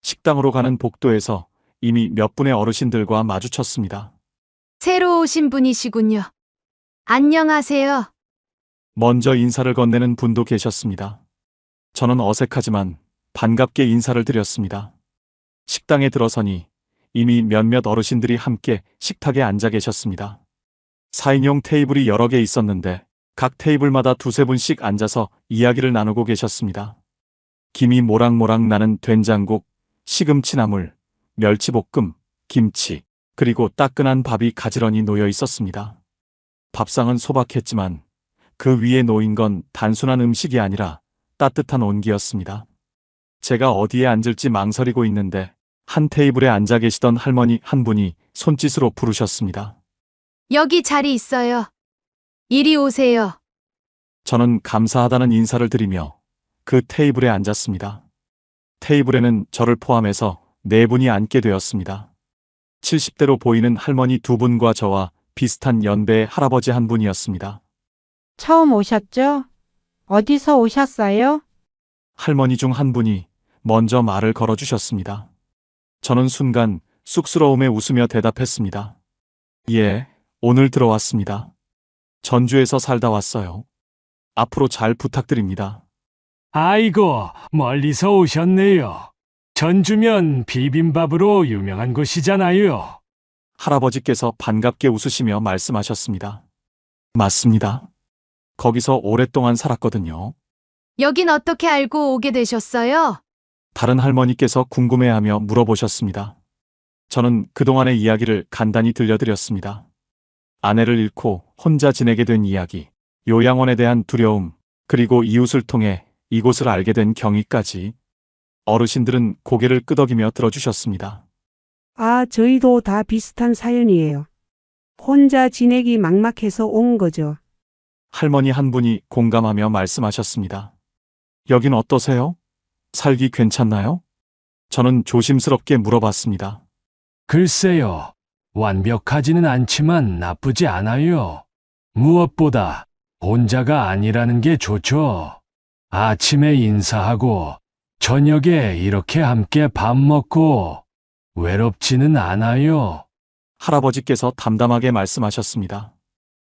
식당으로 가는 복도에서 이미 몇 분의 어르신들과 마주쳤습니다. 새로 오신 분이시군요. 안녕하세요. 먼저 인사를 건네는 분도 계셨습니다. 저는 어색하지만 반갑게 인사를 드렸습니다. 식당에 들어서니 이미 몇몇 어르신들이 함께 식탁에 앉아 계셨습니다. 4인용 테이블이 여러 개 있었는데 각 테이블마다 두세 분씩 앉아서 이야기를 나누고 계셨습니다. 김이 모락모락 나는 된장국, 시금치나물, 멸치볶음, 김치, 그리고 따끈한 밥이 가지런히 놓여 있었습니다. 밥상은 소박했지만 그 위에 놓인 건 단순한 음식이 아니라 따뜻한 온기였습니다. 제가 어디에 앉을지 망설이고 있는데 한 테이블에 앉아 계시던 할머니 한 분이 손짓으로 부르셨습니다. 여기 자리 있어요. 이리 오세요. 저는 감사하다는 인사를 드리며 그 테이블에 앉았습니다. 테이블에는 저를 포함해서 4분이 앉게 되었습니다. 70대로 보이는 할머니 2분과 저와 비슷한 연배의 할아버지 한 분이었습니다. 처음 오셨죠? 어디서 오셨어요? 할머니 중 한 분이 먼저 말을 걸어주셨습니다. 저는 순간 쑥스러움에 웃으며 대답했습니다. 예, 오늘 들어왔습니다. 전주에서 살다 왔어요. 앞으로 잘 부탁드립니다. 아이고, 멀리서 오셨네요. 전주면 비빔밥으로 유명한 곳이잖아요. 할아버지께서 반갑게 웃으시며 말씀하셨습니다. 맞습니다. 거기서 오랫동안 살았거든요. 여긴 어떻게 알고 오게 되셨어요? 다른 할머니께서 궁금해하며 물어보셨습니다. 저는 그동안의 이야기를 간단히 들려드렸습니다. 아내를 잃고 혼자 지내게 된 이야기, 요양원에 대한 두려움, 그리고 이웃을 통해 이곳을 알게 된 경위까지. 어르신들은 고개를 끄덕이며 들어주셨습니다. 아, 저희도 다 비슷한 사연이에요. 혼자 지내기 막막해서 온 거죠. 할머니 한 분이 공감하며 말씀하셨습니다. 여긴 어떠세요? 살기 괜찮나요? 저는 조심스럽게 물어봤습니다. 글쎄요, 완벽하지는 않지만 나쁘지 않아요. 무엇보다 혼자가 아니라는 게 좋죠. 아침에 인사하고 저녁에 이렇게 함께 밥 먹고 외롭지는 않아요. 할아버지께서 담담하게 말씀하셨습니다.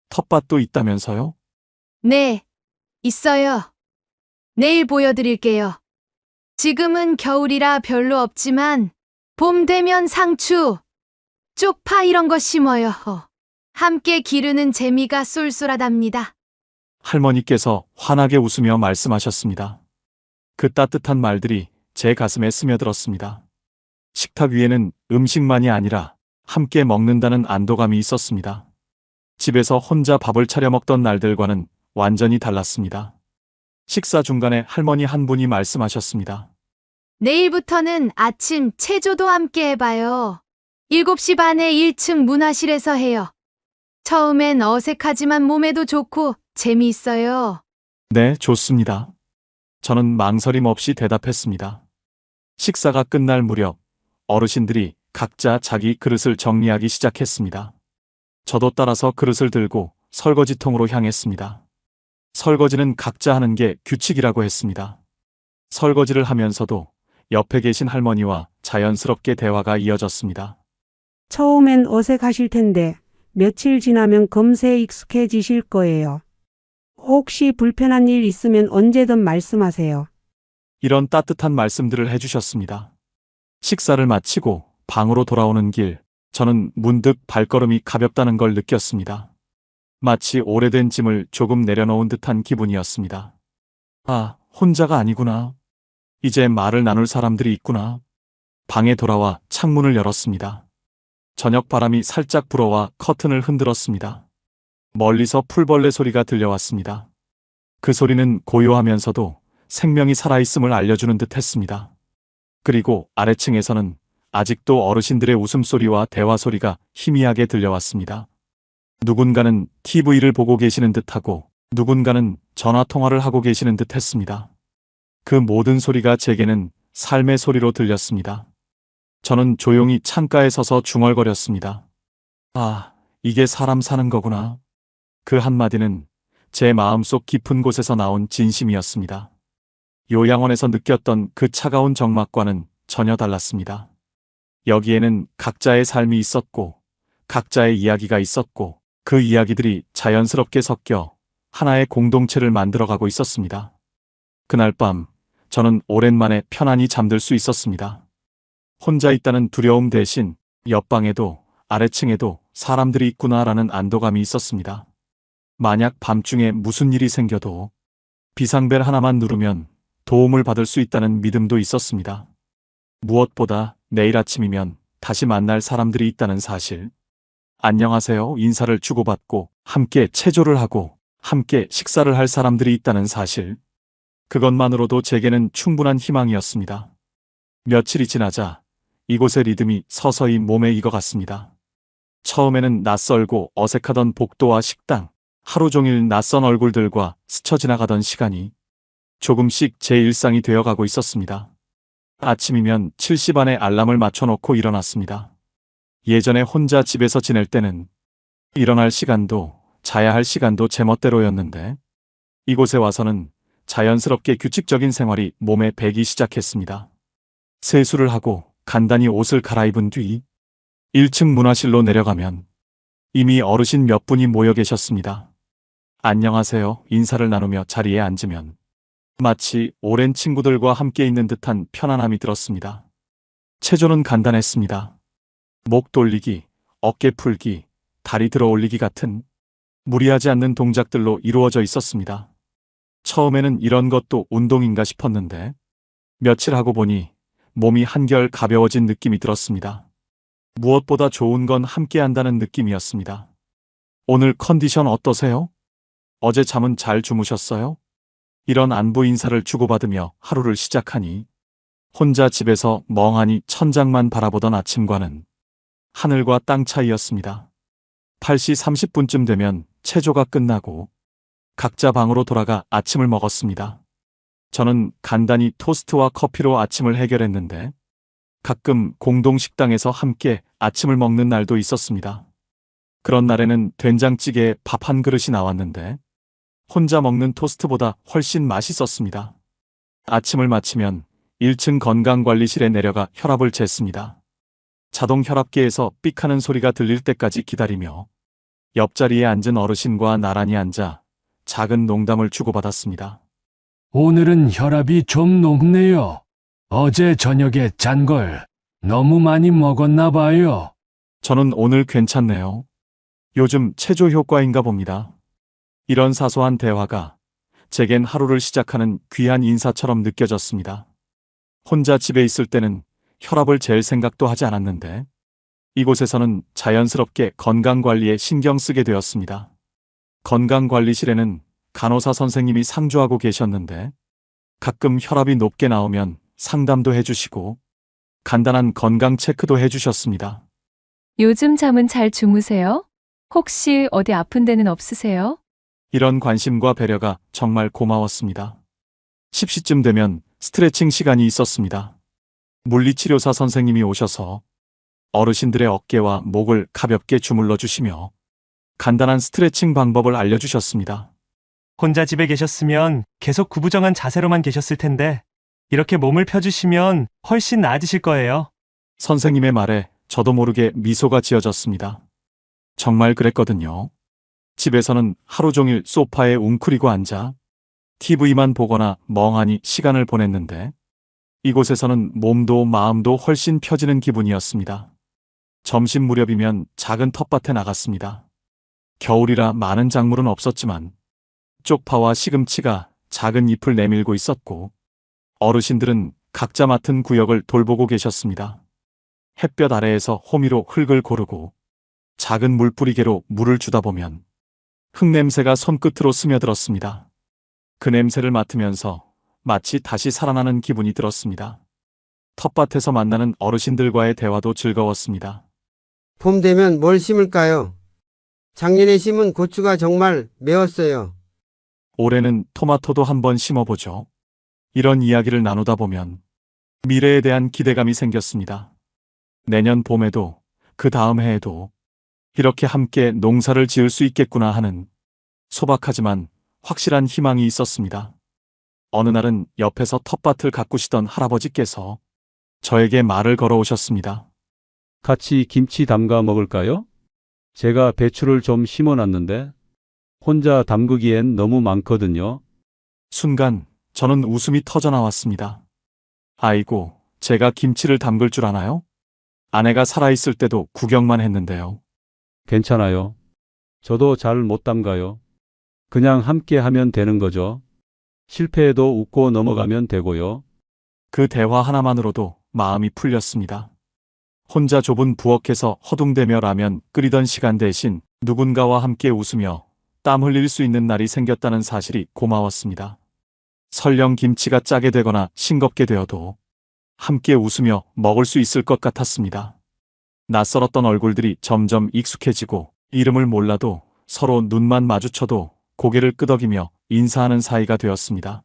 텃밭도 있다면서요? 네, 있어요. 내일 보여드릴게요. 지금은 겨울이라 별로 없지만 봄 되면 상추, 쪽파 이런 거 심어요. 함께 기르는 재미가 쏠쏠하답니다. 할머니께서 환하게 웃으며 말씀하셨습니다. 그 따뜻한 말들이 제 가슴에 스며들었습니다. 식탁 위에는 음식만이 아니라 함께 먹는다는 안도감이 있었습니다. 집에서 혼자 밥을 차려 먹던 날들과는 완전히 달랐습니다. 식사 중간에 할머니 한 분이 말씀하셨습니다. 내일부터는 아침 체조도 함께 해봐요. 7시 반에 1층 문화실에서 해요. 처음엔 어색하지만 몸에도 좋고 재미있어요. 네, 좋습니다. 저는 망설임 없이 대답했습니다. 식사가 끝날 무렵 어르신들이 각자 자기 그릇을 정리하기 시작했습니다. 저도 따라서 그릇을 들고 설거지통으로 향했습니다. 설거지는 각자 하는 게 규칙이라고 했습니다. 설거지를 하면서도 옆에 계신 할머니와 자연스럽게 대화가 이어졌습니다. 처음엔 어색하실 텐데 며칠 지나면 금세 익숙해지실 거예요. 혹시 불편한 일 있으면 언제든 말씀하세요. 이런 따뜻한 말씀들을 해주셨습니다. 식사를 마치고 방으로 돌아오는 길, 저는 문득 발걸음이 가볍다는 걸 느꼈습니다. 마치 오래된 짐을 조금 내려놓은 듯한 기분이었습니다. 아, 혼자가 아니구나. 이제 말을 나눌 사람들이 있구나. 방에 돌아와 창문을 열었습니다. 저녁 바람이 살짝 불어와 커튼을 흔들었습니다. 멀리서 풀벌레 소리가 들려왔습니다. 그 소리는 고요하면서도 생명이 살아있음을 알려주는 듯 했습니다. 그리고 아래층에서는 아직도 어르신들의 웃음소리와 대화 소리가 희미하게 들려왔습니다. 누군가는 TV를 보고 계시는 듯하고 누군가는 전화통화를 하고 계시는 듯 했습니다. 그 모든 소리가 제게는 삶의 소리로 들렸습니다. 저는 조용히 창가에 서서 중얼거렸습니다. 아, 이게 사람 사는 거구나. 그 한마디는 제 마음속 깊은 곳에서 나온 진심이었습니다. 요양원에서 느꼈던 그 차가운 정막과는 전혀 달랐습니다. 여기에는 각자의 삶이 있었고, 각자의 이야기가 있었고, 그 이야기들이 자연스럽게 섞여 하나의 공동체를 만들어가고 있었습니다. 그날 밤, 저는 오랜만에 편안히 잠들 수 있었습니다. 혼자 있다는 두려움 대신 옆방에도 아래층에도 사람들이 있구나라는 안도감이 있었습니다. 만약 밤중에 무슨 일이 생겨도 비상벨 하나만 누르면 도움을 받을 수 있다는 믿음도 있었습니다. 무엇보다 내일 아침이면 다시 만날 사람들이 있다는 사실. 안녕하세요 인사를 주고받고 함께 체조를 하고 함께 식사를 할 사람들이 있다는 사실. 그것만으로도 제게는 충분한 희망이었습니다. 며칠이 지나자 이곳의 리듬이 서서히 몸에 익어갔습니다. 처음에는 낯설고 어색하던 복도와 식당, 하루 종일 낯선 얼굴들과 스쳐 지나가던 시간이 조금씩 제 일상이 되어가고 있었습니다. 아침이면 7시 반에 알람을 맞춰놓고 일어났습니다. 예전에 혼자 집에서 지낼 때는 일어날 시간도 자야 할 시간도 제멋대로였는데 이곳에 와서는 자연스럽게 규칙적인 생활이 몸에 배기 시작했습니다. 세수를 하고 간단히 옷을 갈아입은 뒤 1층 문화실로 내려가면 이미 어르신 몇 분이 모여 계셨습니다. 안녕하세요 인사를 나누며 자리에 앉으면 마치 오랜 친구들과 함께 있는 듯한 편안함이 들었습니다. 체조는 간단했습니다. 목 돌리기, 어깨 풀기, 다리 들어 올리기 같은 무리하지 않는 동작들로 이루어져 있었습니다. 처음에는 이런 것도 운동인가 싶었는데 며칠 하고 보니 몸이 한결 가벼워진 느낌이 들었습니다. 무엇보다 좋은 건 함께 한다는 느낌이었습니다. 오늘 컨디션 어떠세요? 어제 잠은 잘 주무셨어요? 이런 안부 인사를 주고받으며 하루를 시작하니 혼자 집에서 멍하니 천장만 바라보던 아침과는 하늘과 땅 차이였습니다. 8시 30분쯤 되면 체조가 끝나고 각자 방으로 돌아가 아침을 먹었습니다. 저는 간단히 토스트와 커피로 아침을 해결했는데 가끔 공동식당에서 함께 아침을 먹는 날도 있었습니다. 그런 날에는 된장찌개에 밥 한 그릇이 나왔는데 혼자 먹는 토스트보다 훨씬 맛있었습니다. 아침을 마치면 1층 건강관리실에 내려가 혈압을 쟀습니다. 자동 혈압계에서 삑하는 소리가 들릴 때까지 기다리며 옆자리에 앉은 어르신과 나란히 앉아 작은 농담을 주고받았습니다. 오늘은 혈압이 좀 높네요. 어제 저녁에 짠 걸 너무 많이 먹었나 봐요. 저는 오늘 괜찮네요. 요즘 체조 효과인가 봅니다. 이런 사소한 대화가 제겐 하루를 시작하는 귀한 인사처럼 느껴졌습니다. 혼자 집에 있을 때는 혈압을 잴 생각도 하지 않았는데 이곳에서는 자연스럽게 건강관리에 신경 쓰게 되었습니다. 건강관리실에는 간호사 선생님이 상주하고 계셨는데 가끔 혈압이 높게 나오면 상담도 해주시고 간단한 건강 체크도 해주셨습니다. 요즘 잠은 잘 주무세요? 혹시 어디 아픈 데는 없으세요? 이런 관심과 배려가 정말 고마웠습니다. 10시쯤 되면 스트레칭 시간이 있었습니다. 물리치료사 선생님이 오셔서 어르신들의 어깨와 목을 가볍게 주물러 주시며 간단한 스트레칭 방법을 알려주셨습니다. 혼자 집에 계셨으면 계속 구부정한 자세로만 계셨을 텐데 이렇게 몸을 펴주시면 훨씬 나아지실 거예요. 선생님의 말에 저도 모르게 미소가 지어졌습니다. 정말 그랬거든요. 집에서는 하루 종일 소파에 웅크리고 앉아 TV만 보거나 멍하니 시간을 보냈는데 이곳에서는 몸도 마음도 훨씬 펴지는 기분이었습니다. 점심 무렵이면 작은 텃밭에 나갔습니다. 겨울이라 많은 작물은 없었지만 쪽파와 시금치가 작은 잎을 내밀고 있었고 어르신들은 각자 맡은 구역을 돌보고 계셨습니다. 햇볕 아래에서 호미로 흙을 고르고 작은 물뿌리개로 물을 주다 보면 흙냄새가 손끝으로 스며들었습니다. 그 냄새를 맡으면서 마치 다시 살아나는 기분이 들었습니다. 텃밭에서 만나는 어르신들과의 대화도 즐거웠습니다. 봄 되면 뭘 심을까요? 작년에 심은 고추가 정말 매웠어요. 올해는 토마토도 한번 심어보죠. 이런 이야기를 나누다 보면 미래에 대한 기대감이 생겼습니다. 내년 봄에도 그 다음 해에도 이렇게 함께 농사를 지을 수 있겠구나 하는 소박하지만 확실한 희망이 있었습니다. 어느 날은 옆에서 텃밭을 가꾸시던 할아버지께서 저에게 말을 걸어오셨습니다. 같이 김치 담가 먹을까요? 제가 배추를 좀 심어놨는데 혼자 담그기엔 너무 많거든요. 순간 저는 웃음이 터져 나왔습니다. 아이고, 제가 김치를 담글 줄 아나요? 아내가 살아있을 때도 구경만 했는데요. 괜찮아요. 저도 잘 못 담가요. 그냥 함께 하면 되는 거죠. 실패해도 웃고 넘어가면 되고요. 그 대화 하나만으로도 마음이 풀렸습니다. 혼자 좁은 부엌에서 허둥대며 라면 끓이던 시간 대신 누군가와 함께 웃으며 땀 흘릴 수 있는 날이 생겼다는 사실이 고마웠습니다. 설령 김치가 짜게 되거나 싱겁게 되어도 함께 웃으며 먹을 수 있을 것 같았습니다. 낯설었던 얼굴들이 점점 익숙해지고 이름을 몰라도 서로 눈만 마주쳐도 고개를 끄덕이며 인사하는 사이가 되었습니다.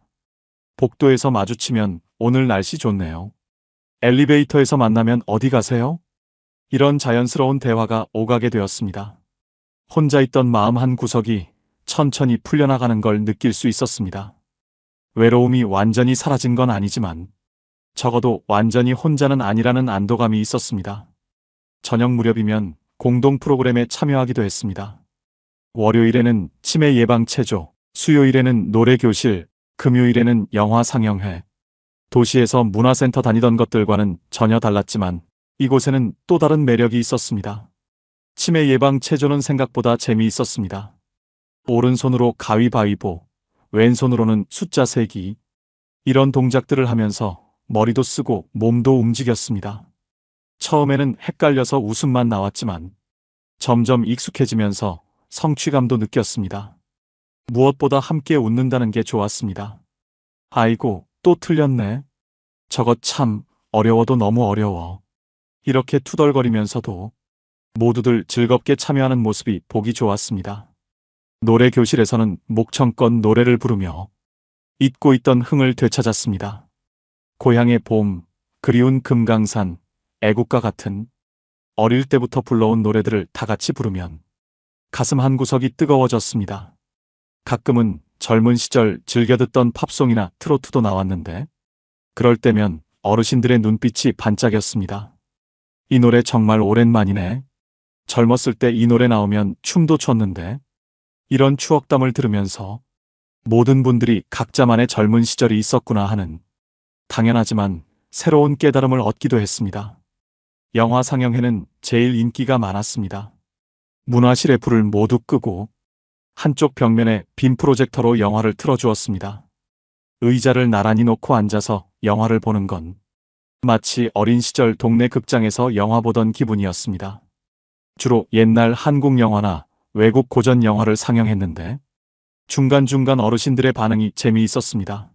복도에서 마주치면 오늘 날씨 좋네요. 엘리베이터에서 만나면 어디 가세요? 이런 자연스러운 대화가 오가게 되었습니다. 혼자 있던 마음 한 구석이 천천히 풀려나가는 걸 느낄 수 있었습니다. 외로움이 완전히 사라진 건 아니지만 적어도 완전히 혼자는 아니라는 안도감이 있었습니다. 저녁 무렵이면 공동 프로그램에 참여하기도 했습니다. 월요일에는 치매 예방 체조, 수요일에는 노래 교실, 금요일에는 영화 상영회. 도시에서 문화센터 다니던 것들과는 전혀 달랐지만 이곳에는 또 다른 매력이 있었습니다. 치매 예방 체조는 생각보다 재미있었습니다. 오른손으로 가위바위보, 왼손으로는 숫자 세기. 이런 동작들을 하면서 머리도 쓰고 몸도 움직였습니다. 처음에는 헷갈려서 웃음만 나왔지만 점점 익숙해지면서 성취감도 느꼈습니다. 무엇보다 함께 웃는다는 게 좋았습니다. 아이고, 또 틀렸네. 저거 참 어려워도 너무 어려워. 이렇게 투덜거리면서도 모두들 즐겁게 참여하는 모습이 보기 좋았습니다. 노래 교실에서는 목청껏 노래를 부르며 잊고 있던 흥을 되찾았습니다. 고향의 봄, 그리운 금강산, 애국가 같은 어릴 때부터 불러온 노래들을 다 같이 부르면 가슴 한구석이 뜨거워졌습니다. 가끔은 젊은 시절 즐겨 듣던 팝송이나 트로트도 나왔는데 그럴 때면 어르신들의 눈빛이 반짝였습니다. 이 노래 정말 오랜만이네. 젊었을 때 이 노래 나오면 춤도 췄는데. 이런 추억담을 들으면서 모든 분들이 각자만의 젊은 시절이 있었구나 하는 당연하지만 새로운 깨달음을 얻기도 했습니다. 영화 상영회는 제일 인기가 많았습니다. 문화실의 불을 모두 끄고 한쪽 벽면에 빔 프로젝터로 영화를 틀어주었습니다. 의자를 나란히 놓고 앉아서 영화를 보는 건 마치 어린 시절 동네 극장에서 영화 보던 기분이었습니다. 주로 옛날 한국 영화나 외국 고전 영화를 상영했는데 중간중간 어르신들의 반응이 재미있었습니다.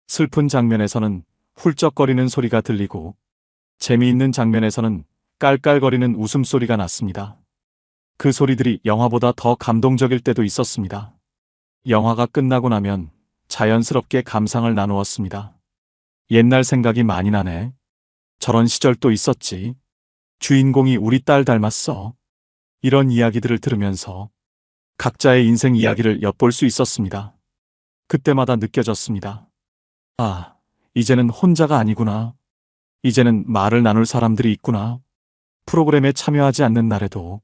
슬픈 장면에서는 훌쩍거리는 소리가 들리고 재미있는 장면에서는 깔깔거리는 웃음소리가 났습니다. 그 소리들이 영화보다 더 감동적일 때도 있었습니다. 영화가 끝나고 나면 자연스럽게 감상을 나누었습니다. 옛날 생각이 많이 나네. 저런 시절도 있었지. 주인공이 우리 딸 닮았어. 이런 이야기들을 들으면서 각자의 인생 이야기를 엿볼 수 있었습니다. 그때마다 느껴졌습니다. 아, 이제는 혼자가 아니구나. 이제는 말을 나눌 사람들이 있구나. 프로그램에 참여하지 않는 날에도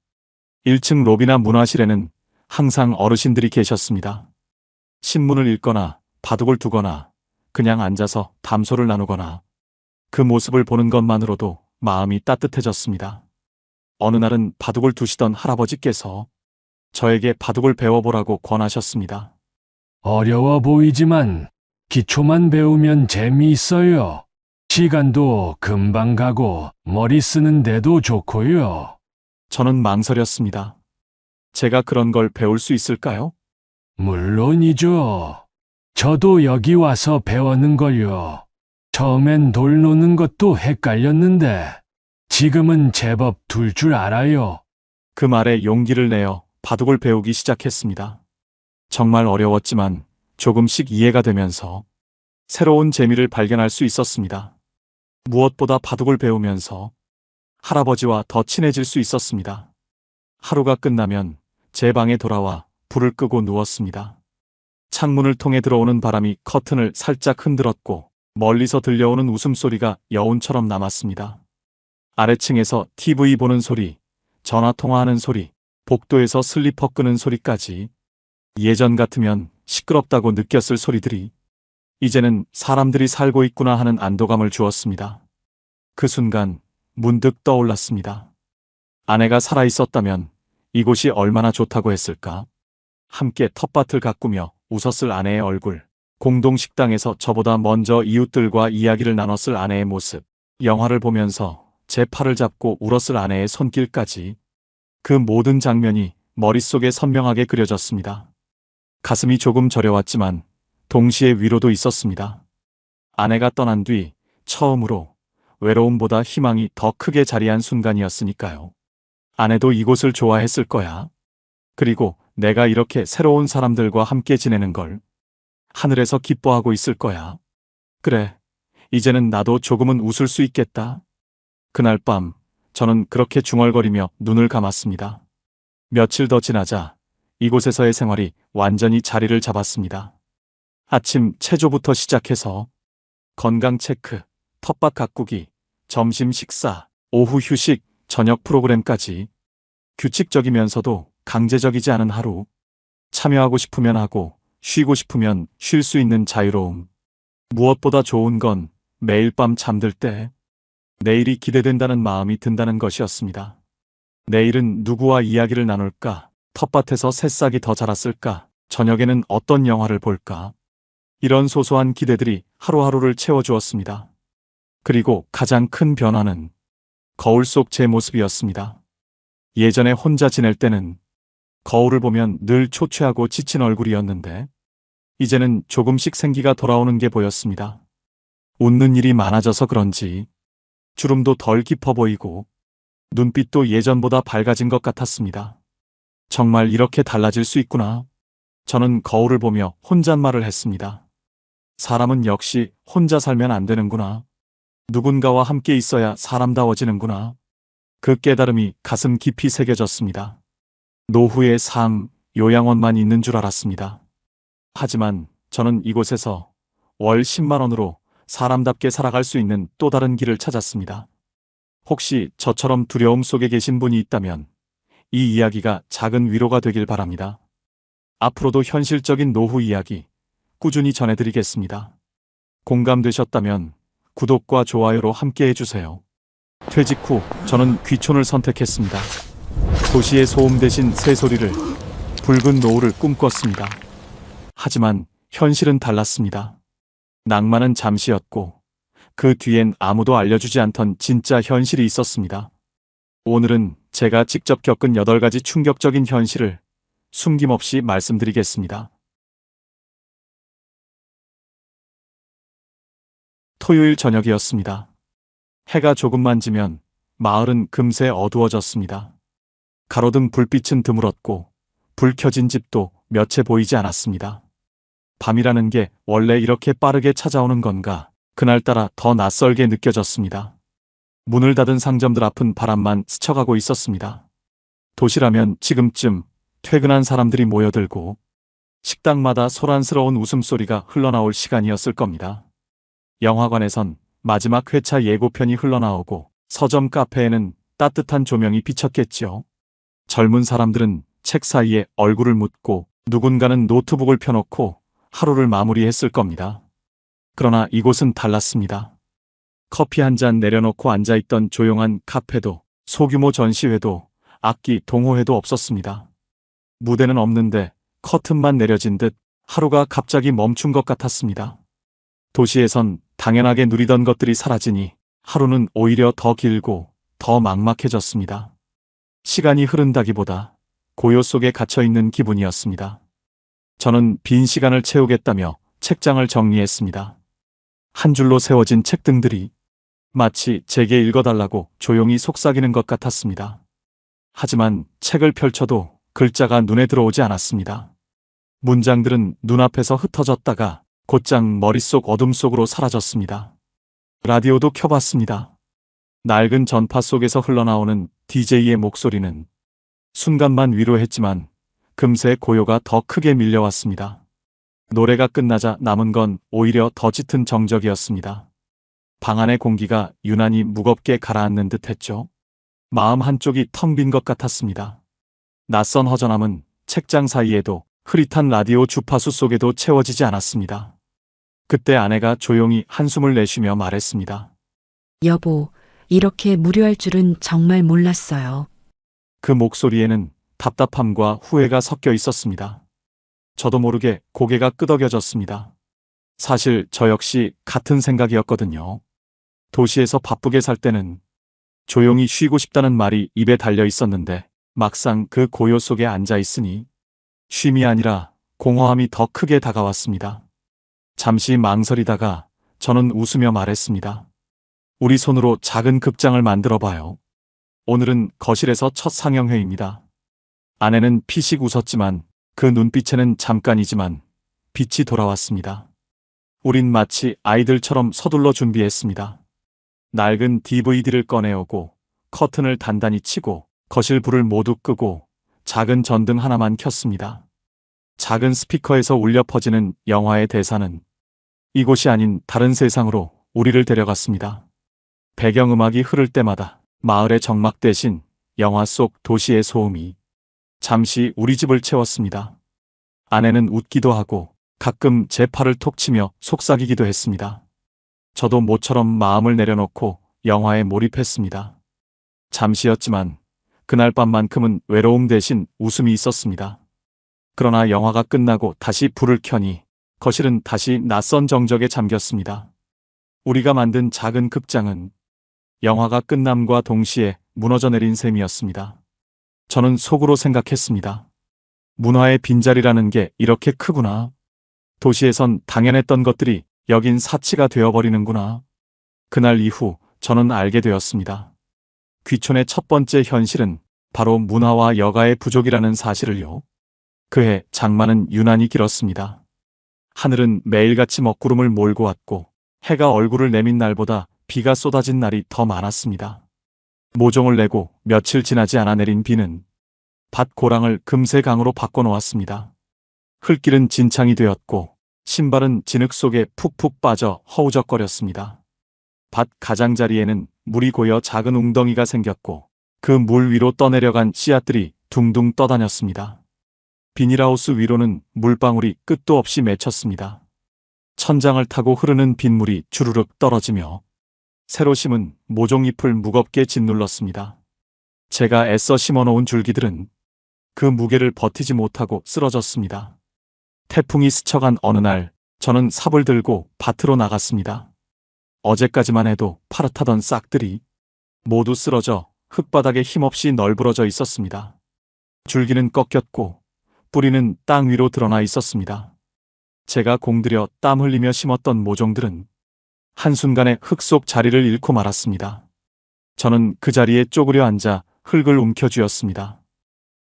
1층 로비나 문화실에는 항상 어르신들이 계셨습니다. 신문을 읽거나 바둑을 두거나 그냥 앉아서 담소를 나누거나 그 모습을 보는 것만으로도 마음이 따뜻해졌습니다. 어느 날은 바둑을 두시던 할아버지께서 저에게 바둑을 배워보라고 권하셨습니다. 어려워 보이지만 기초만 배우면 재미있어요. 시간도 금방 가고 머리 쓰는 데도 좋고요. 저는 망설였습니다. 제가 그런 걸 배울 수 있을까요? 물론이죠. 저도 여기 와서 배우는 걸요. 처음엔 돌 놓는 것도 헷갈렸는데 지금은 제법 둘 줄 알아요. 그 말에 용기를 내어 바둑을 배우기 시작했습니다. 정말 어려웠지만 조금씩 이해가 되면서 새로운 재미를 발견할 수 있었습니다. 무엇보다 바둑을 배우면서 할아버지와 더 친해질 수 있었습니다. 하루가 끝나면 제 방에 돌아와 불을 끄고 누웠습니다. 창문을 통해 들어오는 바람이 커튼을 살짝 흔들었고 멀리서 들려오는 웃음소리가 여운처럼 남았습니다. 아래층에서 TV 보는 소리, 전화 통화하는 소리, 복도에서 슬리퍼 끄는 소리까지 예전 같으면 시끄럽다고 느꼈을 소리들이 이제는 사람들이 살고 있구나 하는 안도감을 주었습니다. 그 순간 문득 떠올랐습니다. 아내가 살아있었다면 이곳이 얼마나 좋다고 했을까? 함께 텃밭을 가꾸며 웃었을 아내의 얼굴, 공동 식당에서 저보다 먼저 이웃들과 이야기를 나눴을 아내의 모습, 영화를 보면서 제 팔을 잡고 울었을 아내의 손길까지 그 모든 장면이 머릿속에 선명하게 그려졌습니다. 가슴이 조금 저려왔지만 동시에 위로도 있었습니다. 아내가 떠난 뒤 처음으로 외로움보다 희망이 더 크게 자리한 순간이었으니까요. 아내도 이곳을 좋아했을 거야. 그리고 내가 이렇게 새로운 사람들과 함께 지내는 걸 하늘에서 기뻐하고 있을 거야. 그래, 이제는 나도 조금은 웃을 수 있겠다. 그날 밤 저는 그렇게 중얼거리며 눈을 감았습니다. 며칠 더 지나자 이곳에서의 생활이 완전히 자리를 잡았습니다. 아침 체조부터 시작해서 건강 체크, 텃밭 가꾸기, 점심 식사, 오후 휴식, 저녁 프로그램까지 규칙적이면서도 강제적이지 않은 하루. 참여하고 싶으면 하고 쉬고 싶으면 쉴 수 있는 자유로움. 무엇보다 좋은 건 매일 밤 잠들 때 내일이 기대된다는 마음이 든다는 것이었습니다. 내일은 누구와 이야기를 나눌까? 텃밭에서 새싹이 더 자랐을까? 저녁에는 어떤 영화를 볼까? 이런 소소한 기대들이 하루하루를 채워주었습니다. 그리고 가장 큰 변화는 거울 속 제 모습이었습니다. 예전에 혼자 지낼 때는 거울을 보면 늘 초췌하고 지친 얼굴이었는데 이제는 조금씩 생기가 돌아오는 게 보였습니다. 웃는 일이 많아져서 그런지 주름도 덜 깊어 보이고 눈빛도 예전보다 밝아진 것 같았습니다. 정말 이렇게 달라질 수 있구나. 저는 거울을 보며 혼잣말을 했습니다. 사람은 역시 혼자 살면 안 되는구나. 누군가와 함께 있어야 사람다워지는구나. 그 깨달음이 가슴 깊이 새겨졌습니다. 노후의 삶, 요양원만 있는 줄 알았습니다. 하지만 저는 이곳에서 월 10만 원으로 사람답게 살아갈 수 있는 또 다른 길을 찾았습니다. 혹시 저처럼 두려움 속에 계신 분이 있다면 이 이야기가 작은 위로가 되길 바랍니다. 앞으로도 현실적인 노후 이야기 꾸준히 전해드리겠습니다. 공감되셨다면 구독과 좋아요로 함께 해주세요. 퇴직 후 저는 귀촌을 선택했습니다. 도시의 소음 대신 새소리를, 붉은 노을을 꿈꿨습니다. 하지만 현실은 달랐습니다. 낭만은 잠시였고 그 뒤엔 아무도 알려주지 않던 진짜 현실이 있었습니다. 오늘은 제가 직접 겪은 8가지 충격적인 현실을 숨김없이 말씀드리겠습니다. 토요일 저녁이었습니다. 해가 조금만 지면 마을은 금세 어두워졌습니다. 가로등 불빛은 드물었고 불 켜진 집도 몇 채 보이지 않았습니다. 밤이라는 게 원래 이렇게 빠르게 찾아오는 건가, 그날따라 더 낯설게 느껴졌습니다. 문을 닫은 상점들 앞은 바람만 스쳐가고 있었습니다. 도시라면 지금쯤 퇴근한 사람들이 모여들고 식당마다 소란스러운 웃음소리가 흘러나올 시간이었을 겁니다. 영화관에선 마지막 회차 예고편이 흘러나오고 서점 카페에는 따뜻한 조명이 비쳤겠지요. 젊은 사람들은 책 사이에 얼굴을 묻고 누군가는 노트북을 펴놓고 하루를 마무리했을 겁니다. 그러나 이곳은 달랐습니다. 커피 한 잔 내려놓고 앉아있던 조용한 카페도 소규모 전시회도 악기 동호회도 없었습니다. 무대는 없는데 커튼만 내려진 듯 하루가 갑자기 멈춘 것 같았습니다. 도시에선 당연하게 누리던 것들이 사라지니 하루는 오히려 더 길고 더 막막해졌습니다. 시간이 흐른다기보다 고요 속에 갇혀있는 기분이었습니다. 저는 빈 시간을 채우겠다며 책장을 정리했습니다. 한 줄로 세워진 책등들이 마치 제게 읽어달라고 조용히 속삭이는 것 같았습니다. 하지만 책을 펼쳐도 글자가 눈에 들어오지 않았습니다. 문장들은 눈앞에서 흩어졌다가 곧장 머릿속 어둠 속으로 사라졌습니다. 라디오도 켜봤습니다. 낡은 전파 속에서 흘러나오는 DJ의 목소리는 순간만 위로했지만 금세 고요가 더 크게 밀려왔습니다. 노래가 끝나자 남은 건 오히려 더 짙은 정적이었습니다. 방 안의 공기가 유난히 무겁게 가라앉는 듯 했죠. 마음 한쪽이 텅 빈 것 같았습니다. 낯선 허전함은 책장 사이에도 흐릿한 라디오 주파수 속에도 채워지지 않았습니다. 그때 아내가 조용히 한숨을 내쉬며 말했습니다. 여보, 이렇게 무료할 줄은 정말 몰랐어요. 그 목소리에는 답답함과 후회가 섞여 있었습니다. 저도 모르게 고개가 끄덕여졌습니다. 사실 저 역시 같은 생각이었거든요. 도시에서 바쁘게 살 때는 조용히 쉬고 싶다는 말이 입에 달려 있었는데 막상 그 고요 속에 앉아 있으니 쉼이 아니라 공허함이 더 크게 다가왔습니다. 잠시 망설이다가 저는 웃으며 말했습니다. 우리 손으로 작은 극장을 만들어 봐요. 오늘은 거실에서 첫 상영회입니다. 아내는 피식 웃었지만 그 눈빛에는 잠깐이지만 빛이 돌아왔습니다. 우린 마치 아이들처럼 서둘러 준비했습니다. 낡은 DVD를 꺼내오고 커튼을 단단히 치고 거실 불을 모두 끄고 작은 전등 하나만 켰습니다. 작은 스피커에서 울려 퍼지는 영화의 대사는 이곳이 아닌 다른 세상으로 우리를 데려갔습니다. 배경음악이 흐를 때마다 마을의 정막 대신 영화 속 도시의 소음이 잠시 우리 집을 채웠습니다. 아내는 웃기도 하고 가끔 제 팔을 톡 치며 속삭이기도 했습니다. 저도 모처럼 마음을 내려놓고 영화에 몰입했습니다. 잠시였지만 그날 밤만큼은 외로움 대신 웃음이 있었습니다. 그러나 영화가 끝나고 다시 불을 켜니 거실은 다시 낯선 정적에 잠겼습니다. 우리가 만든 작은 극장은 영화가 끝남과 동시에 무너져 내린 셈이었습니다. 저는 속으로 생각했습니다. 문화의 빈자리라는 게 이렇게 크구나. 도시에선 당연했던 것들이 여긴 사치가 되어버리는구나. 그날 이후 저는 알게 되었습니다. 귀촌의 첫 번째 현실은 바로 문화와 여가의 부족이라는 사실을요. 그해 장마는 유난히 길었습니다. 하늘은 매일같이 먹구름을 몰고 왔고 해가 얼굴을 내민 날보다 비가 쏟아진 날이 더 많았습니다. 모종을 내고 며칠 지나지 않아 내린 비는 밭 고랑을 금세 강으로 바꿔놓았습니다. 흙길은 진창이 되었고 신발은 진흙 속에 푹푹 빠져 허우적거렸습니다. 밭 가장자리에는 물이 고여 작은 웅덩이가 생겼고 그 물 위로 떠내려간 씨앗들이 둥둥 떠다녔습니다. 비닐하우스 위로는 물방울이 끝도 없이 맺혔습니다. 천장을 타고 흐르는 빗물이 주르륵 떨어지며 새로 심은 모종잎을 무겁게 짓눌렀습니다. 제가 애써 심어놓은 줄기들은 그 무게를 버티지 못하고 쓰러졌습니다. 태풍이 스쳐간 어느 날 저는 삽을 들고 밭으로 나갔습니다. 어제까지만 해도 파릇하던 싹들이 모두 쓰러져 흙바닥에 힘없이 널브러져 있었습니다. 줄기는 꺾였고 뿌리는 땅 위로 드러나 있었습니다. 제가 공들여 땀 흘리며 심었던 모종들은 한순간에 흙 속 자리를 잃고 말았습니다. 저는 그 자리에 쪼그려 앉아 흙을 움켜쥐었습니다.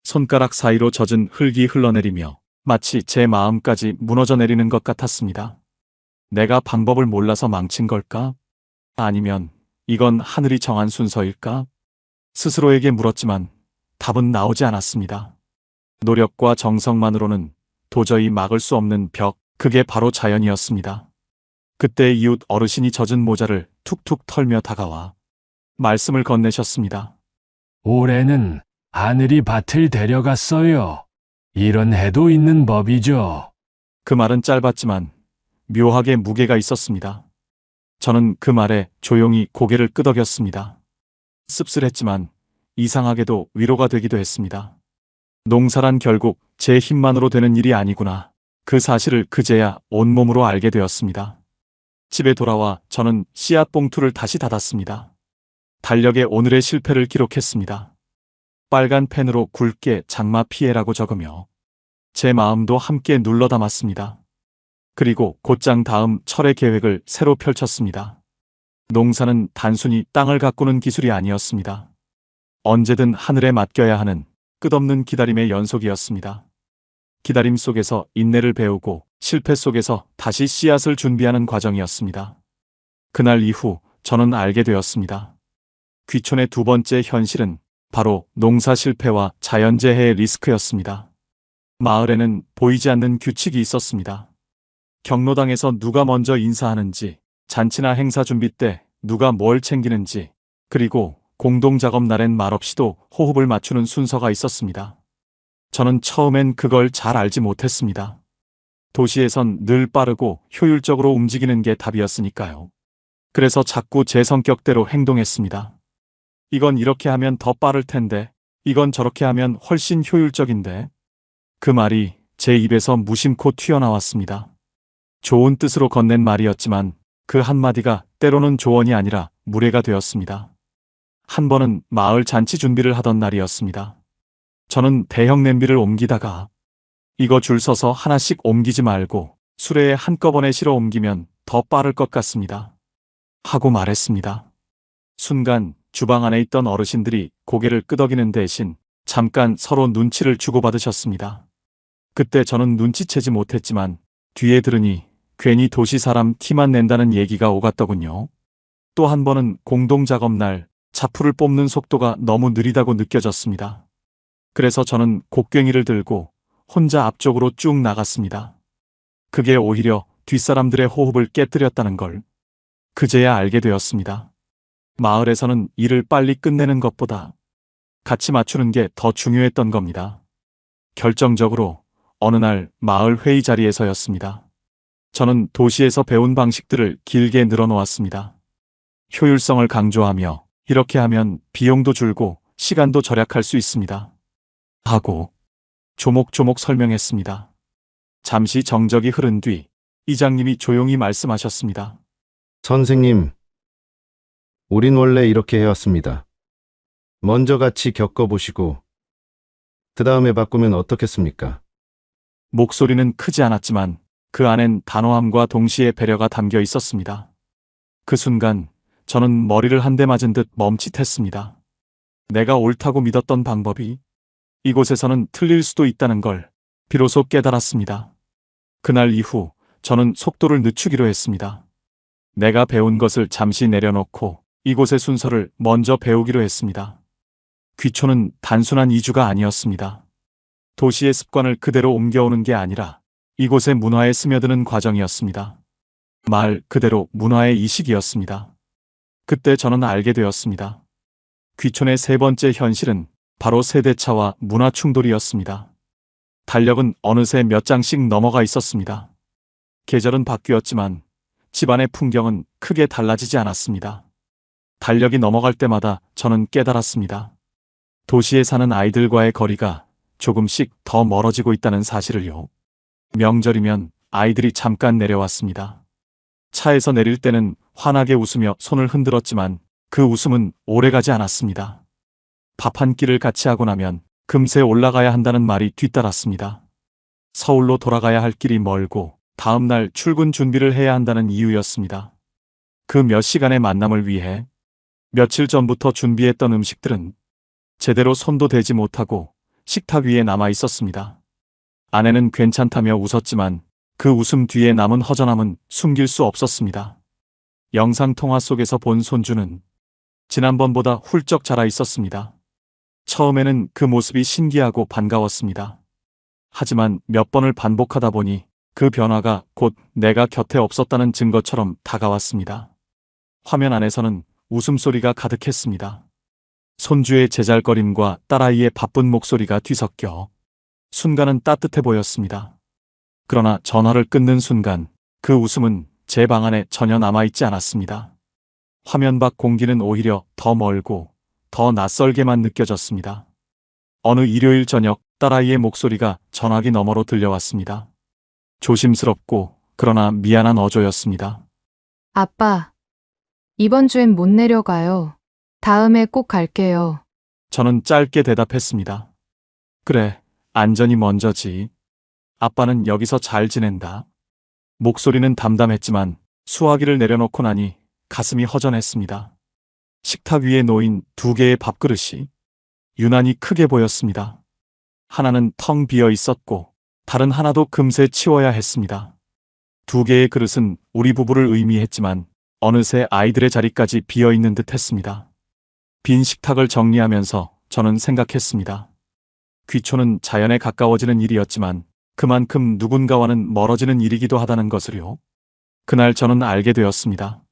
손가락 사이로 젖은 흙이 흘러내리며 마치 제 마음까지 무너져 내리는 것 같았습니다. 내가 방법을 몰라서 망친 걸까? 아니면 이건 하늘이 정한 순서일까? 스스로에게 물었지만 답은 나오지 않았습니다. 노력과 정성만으로는 도저히 막을 수 없는 벽, 그게 바로 자연이었습니다. 그때 이웃 어르신이 젖은 모자를 툭툭 털며 다가와 말씀을 건네셨습니다. 올해는 하늘이 밭을 데려갔어요. 이런 해도 있는 법이죠. 그 말은 짧았지만 묘하게 무게가 있었습니다. 저는 그 말에 조용히 고개를 끄덕였습니다. 씁쓸했지만 이상하게도 위로가 되기도 했습니다. 농사란 결국 제 힘만으로 되는 일이 아니구나. 그 사실을 그제야 온몸으로 알게 되었습니다. 집에 돌아와 저는 씨앗 봉투를 다시 닫았습니다. 달력에 오늘의 실패를 기록했습니다. 빨간 펜으로 굵게 장마 피해라고 적으며 제 마음도 함께 눌러 담았습니다. 그리고 곧장 다음 철의 계획을 새로 펼쳤습니다. 농사는 단순히 땅을 가꾸는 기술이 아니었습니다. 언제든 하늘에 맡겨야 하는 끝없는 기다림의 연속이었습니다. 기다림 속에서 인내를 배우고 실패 속에서 다시 씨앗을 준비하는 과정이었습니다. 그날 이후 저는 알게 되었습니다. 귀촌의 두 번째 현실은 바로 농사 실패와 자연재해의 리스크였습니다. 마을에는 보이지 않는 규칙이 있었습니다. 경로당에서 누가 먼저 인사하는지, 잔치나 행사 준비 때 누가 뭘 챙기는지, 그리고 공동작업 날엔 말없이도 호흡을 맞추는 순서가 있었습니다. 저는 처음엔 그걸 잘 알지 못했습니다. 도시에선 늘 빠르고 효율적으로 움직이는 게 답이었으니까요. 그래서 자꾸 제 성격대로 행동했습니다. 이건 이렇게 하면 더 빠를 텐데, 이건 저렇게 하면 훨씬 효율적인데. 그 말이 제 입에서 무심코 튀어나왔습니다. 좋은 뜻으로 건넨 말이었지만 그 한마디가 때로는 조언이 아니라 무례가 되었습니다. 한 번은 마을 잔치 준비를 하던 날이었습니다. 저는 대형 냄비를 옮기다가 이거 줄 서서 하나씩 옮기지 말고 수레에 한꺼번에 실어 옮기면 더 빠를 것 같습니다. 하고 말했습니다. 순간 주방 안에 있던 어르신들이 고개를 끄덕이는 대신 잠깐 서로 눈치를 주고받으셨습니다. 그때 저는 눈치채지 못했지만 뒤에 들으니 괜히 도시 사람 티만 낸다는 얘기가 오갔더군요. 또 한 번은 공동작업 날 자풀을 뽑는 속도가 너무 느리다고 느껴졌습니다. 그래서 저는 곡괭이를 들고 혼자 앞쪽으로 쭉 나갔습니다. 그게 오히려 뒷사람들의 호흡을 깨뜨렸다는 걸 그제야 알게 되었습니다. 마을에서는 일을 빨리 끝내는 것보다 같이 맞추는 게 더 중요했던 겁니다. 결정적으로 어느 날 마을 회의 자리에서였습니다. 저는 도시에서 배운 방식들을 길게 늘어놓았습니다. 효율성을 강조하며 이렇게 하면 비용도 줄고 시간도 절약할 수 있습니다. 하고 조목조목 설명했습니다. 잠시 정적이 흐른 뒤 이장님이 조용히 말씀하셨습니다. 선생님, 우린 원래 이렇게 해왔습니다. 먼저 같이 겪어보시고 그 다음에 바꾸면 어떻겠습니까? 목소리는 크지 않았지만 그 안엔 단호함과 동시에 배려가 담겨 있었습니다. 그 순간 저는 머리를 한 대 맞은 듯 멈칫했습니다. 내가 옳다고 믿었던 방법이 이곳에서는 틀릴 수도 있다는 걸 비로소 깨달았습니다. 그날 이후 저는 속도를 늦추기로 했습니다. 내가 배운 것을 잠시 내려놓고 이곳의 순서를 먼저 배우기로 했습니다. 귀촌은 단순한 이주가 아니었습니다. 도시의 습관을 그대로 옮겨오는 게 아니라 이곳의 문화에 스며드는 과정이었습니다. 말 그대로 문화의 이식이었습니다. 그때 저는 알게 되었습니다. 귀촌의 세 번째 현실은 바로 세대차와 문화 충돌이었습니다. 달력은 어느새 몇 장씩 넘어가 있었습니다. 계절은 바뀌었지만 집안의 풍경은 크게 달라지지 않았습니다. 달력이 넘어갈 때마다 저는 깨달았습니다. 도시에 사는 아이들과의 거리가 조금씩 더 멀어지고 있다는 사실을요. 명절이면 아이들이 잠깐 내려왔습니다. 차에서 내릴 때는 환하게 웃으며 손을 흔들었지만 그 웃음은 오래가지 않았습니다. 밥 한 끼를 같이 하고 나면 금세 올라가야 한다는 말이 뒤따랐습니다. 서울로 돌아가야 할 길이 멀고 다음 날 출근 준비를 해야 한다는 이유였습니다. 그 몇 시간의 만남을 위해 며칠 전부터 준비했던 음식들은 제대로 손도 대지 못하고 식탁 위에 남아 있었습니다. 아내는 괜찮다며 웃었지만 그 웃음 뒤에 남은 허전함은 숨길 수 없었습니다. 영상통화 속에서 본 손주는 지난번보다 훌쩍 자라 있었습니다. 처음에는 그 모습이 신기하고 반가웠습니다. 하지만 몇 번을 반복하다 보니 그 변화가 곧 내가 곁에 없었다는 증거처럼 다가왔습니다. 화면 안에서는 웃음소리가 가득했습니다. 손주의 제잘거림과 딸아이의 바쁜 목소리가 뒤섞여 순간은 따뜻해 보였습니다. 그러나 전화를 끊는 순간 그 웃음은 제 방 안에 전혀 남아있지 않았습니다. 화면 밖 공기는 오히려 더 멀고 더 낯설게만 느껴졌습니다. 어느 일요일 저녁 딸아이의 목소리가 전화기 너머로 들려왔습니다. 조심스럽고 그러나 미안한 어조였습니다. 아빠, 이번 주엔 못 내려가요. 다음에 꼭 갈게요. 저는 짧게 대답했습니다. 그래, 안전이 먼저지. 아빠는 여기서 잘 지낸다. 목소리는 담담했지만 수화기를 내려놓고 나니 가슴이 허전했습니다. 식탁 위에 놓인 2개의 밥그릇이 유난히 크게 보였습니다. 하나는 텅 비어 있었고 다른 하나도 금세 치워야 했습니다. 2개의 그릇은 우리 부부를 의미했지만 어느새 아이들의 자리까지 비어 있는 듯 했습니다. 빈 식탁을 정리하면서 저는 생각했습니다. 귀촌은 자연에 가까워지는 일이었지만 그만큼 누군가와는 멀어지는 일이기도 하다는 것을요. 그날 저는 알게 되었습니다.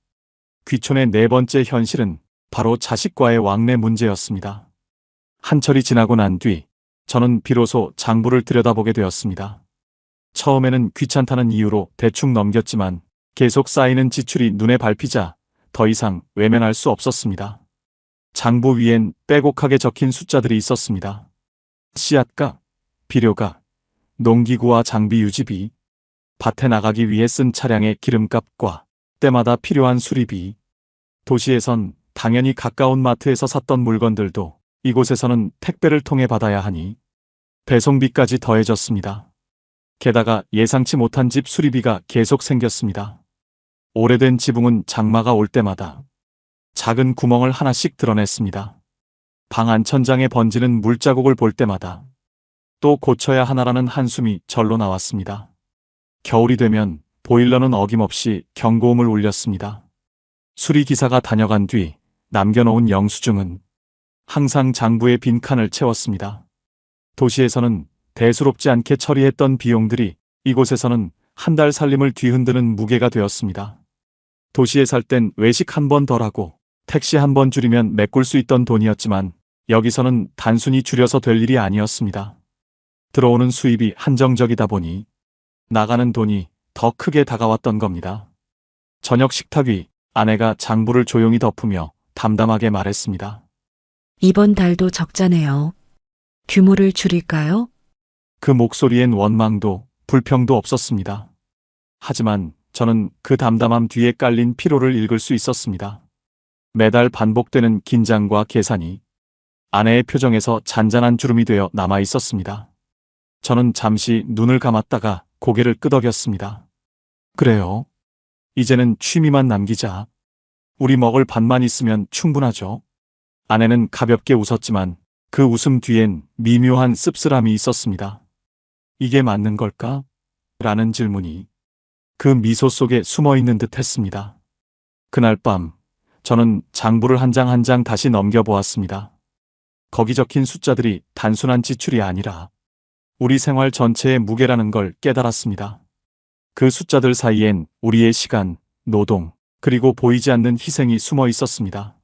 귀촌의 4번째 현실은 바로 자식과의 왕래 문제였습니다. 한철이 지나고 난 뒤 저는 비로소 장부를 들여다보게 되었습니다. 처음에는 귀찮다는 이유로 대충 넘겼지만 계속 쌓이는 지출이 눈에 밟히자 더 이상 외면할 수 없었습니다. 장부 위엔 빼곡하게 적힌 숫자들이 있었습니다. 씨앗값, 비료값, 농기구와 장비 유지비, 밭에 나가기 위해 쓴 차량의 기름값과 때마다 필요한 수리비, 도시에선 당연히 가까운 마트에서 샀던 물건들도 이곳에서는 택배를 통해 받아야 하니 배송비까지 더해졌습니다. 게다가 예상치 못한 집 수리비가 계속 생겼습니다. 오래된 지붕은 장마가 올 때마다 작은 구멍을 하나씩 드러냈습니다. 방 안천장에 번지는 물자국을 볼 때마다 또 고쳐야 하나라는 한숨이 절로 나왔습니다. 겨울이 되면 보일러는 어김없이 경고음을 울렸습니다. 수리기사가 다녀간 뒤 남겨놓은 영수증은 항상 장부의 빈칸을 채웠습니다. 도시에서는 대수롭지 않게 처리했던 비용들이 이곳에서는 한 달 살림을 뒤흔드는 무게가 되었습니다. 도시에 살 땐 외식 한 번 덜하고 택시 한 번 줄이면 메꿀 수 있던 돈이었지만 여기서는 단순히 줄여서 될 일이 아니었습니다. 들어오는 수입이 한정적이다 보니 나가는 돈이 더 크게 다가왔던 겁니다. 저녁 식탁 위 아내가 장부를 조용히 덮으며 담담하게 말했습니다. 이번 달도 적자네요. 규모를 줄일까요? 그 목소리엔 원망도 불평도 없었습니다. 하지만 저는 그 담담함 뒤에 깔린 피로를 읽을 수 있었습니다. 매달 반복되는 긴장과 계산이 아내의 표정에서 잔잔한 주름이 되어 남아 있었습니다. 저는 잠시 눈을 감았다가 고개를 끄덕였습니다. 그래요. 이제는 취미만 남기자. 우리 먹을 밥만 있으면 충분하죠. 아내는 가볍게 웃었지만 그 웃음 뒤엔 미묘한 씁쓸함이 있었습니다. 이게 맞는 걸까? 라는 질문이 그 미소 속에 숨어 있는 듯 했습니다. 그날 밤 저는 장부를 한 장 한 장 다시 넘겨보았습니다. 거기 적힌 숫자들이 단순한 지출이 아니라 우리 생활 전체의 무게라는 걸 깨달았습니다. 그 숫자들 사이엔 우리의 시간, 노동, 그리고 보이지 않는 희생이 숨어 있었습니다.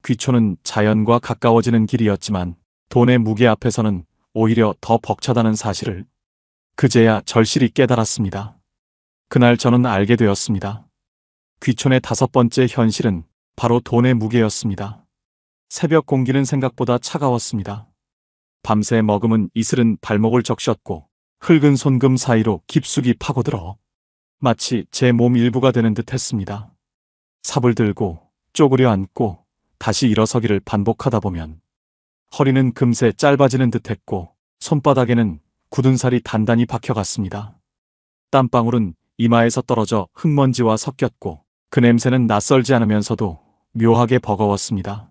귀촌은 자연과 가까워지는 길이었지만 돈의 무게 앞에서는 오히려 더 벅차다는 사실을 그제야 절실히 깨달았습니다. 그날 저는 알게 되었습니다. 귀촌의 5번째 현실은 바로 돈의 무게였습니다. 새벽 공기는 생각보다 차가웠습니다. 밤새 머금은 이슬은 발목을 적셨고 흙은 손금 사이로 깊숙이 파고들어 마치 제 몸 일부가 되는 듯 했습니다. 삽을 들고 쪼그려 앉고 다시 일어서기를 반복하다 보면 허리는 금세 짧아지는 듯 했고 손바닥에는 굳은 살이 단단히 박혀갔습니다. 땀방울은 이마에서 떨어져 흙먼지와 섞였고 그 냄새는 낯설지 않으면서도 묘하게 버거웠습니다.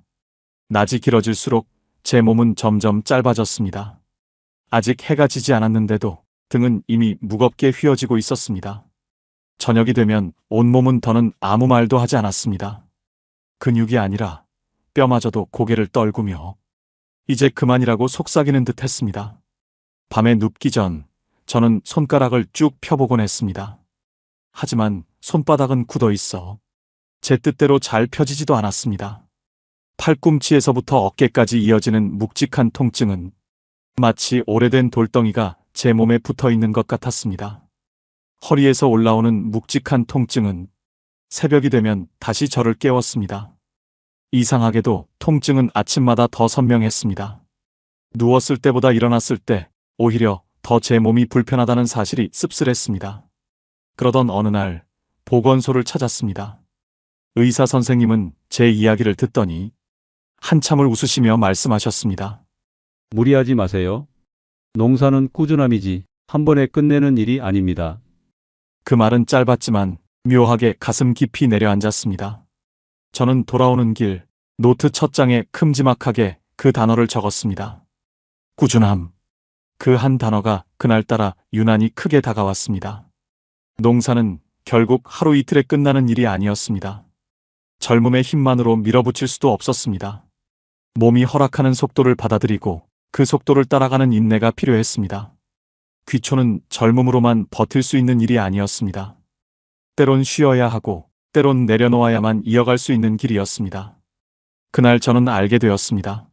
낮이 길어질수록 제 몸은 점점 짧아졌습니다. 아직 해가 지지 않았는데도 등은 이미 무겁게 휘어지고 있었습니다. 저녁이 되면 온몸은 더는 아무 말도 하지 않았습니다. 근육이 아니라 뼈마저도 고개를 떨구며 이제 그만이라고 속삭이는 듯 했습니다. 밤에 눕기 전 저는 손가락을 쭉 펴보곤 했습니다. 하지만 손바닥은 굳어 있어 제 뜻대로 잘 펴지지도 않았습니다. 팔꿈치에서부터 어깨까지 이어지는 묵직한 통증은 마치 오래된 돌덩이가 제 몸에 붙어 있는 것 같았습니다. 허리에서 올라오는 묵직한 통증은 새벽이 되면 다시 저를 깨웠습니다. 이상하게도 통증은 아침마다 더 선명했습니다. 누웠을 때보다 일어났을 때 오히려 더 제 몸이 불편하다는 사실이 씁쓸했습니다. 그러던 어느 날 보건소를 찾았습니다. 의사 선생님은 제 이야기를 듣더니 한참을 웃으시며 말씀하셨습니다. 무리하지 마세요. 농사는 꾸준함이지 한 번에 끝내는 일이 아닙니다. 그 말은 짧았지만 묘하게 가슴 깊이 내려앉았습니다. 저는 돌아오는 길 노트 첫 장에 큼지막하게 그 단어를 적었습니다. 꾸준함. 그 한 단어가 그날따라 유난히 크게 다가왔습니다. 농사는 결국 하루 이틀에 끝나는 일이 아니었습니다. 젊음의 힘만으로 밀어붙일 수도 없었습니다. 몸이 허락하는 속도를 받아들이고 그 속도를 따라가는 인내가 필요했습니다. 귀촌은 젊음으로만 버틸 수 있는 일이 아니었습니다. 때론 쉬어야 하고 때론 내려놓아야만 이어갈 수 있는 길이었습니다. 그날 저는 알게 되었습니다.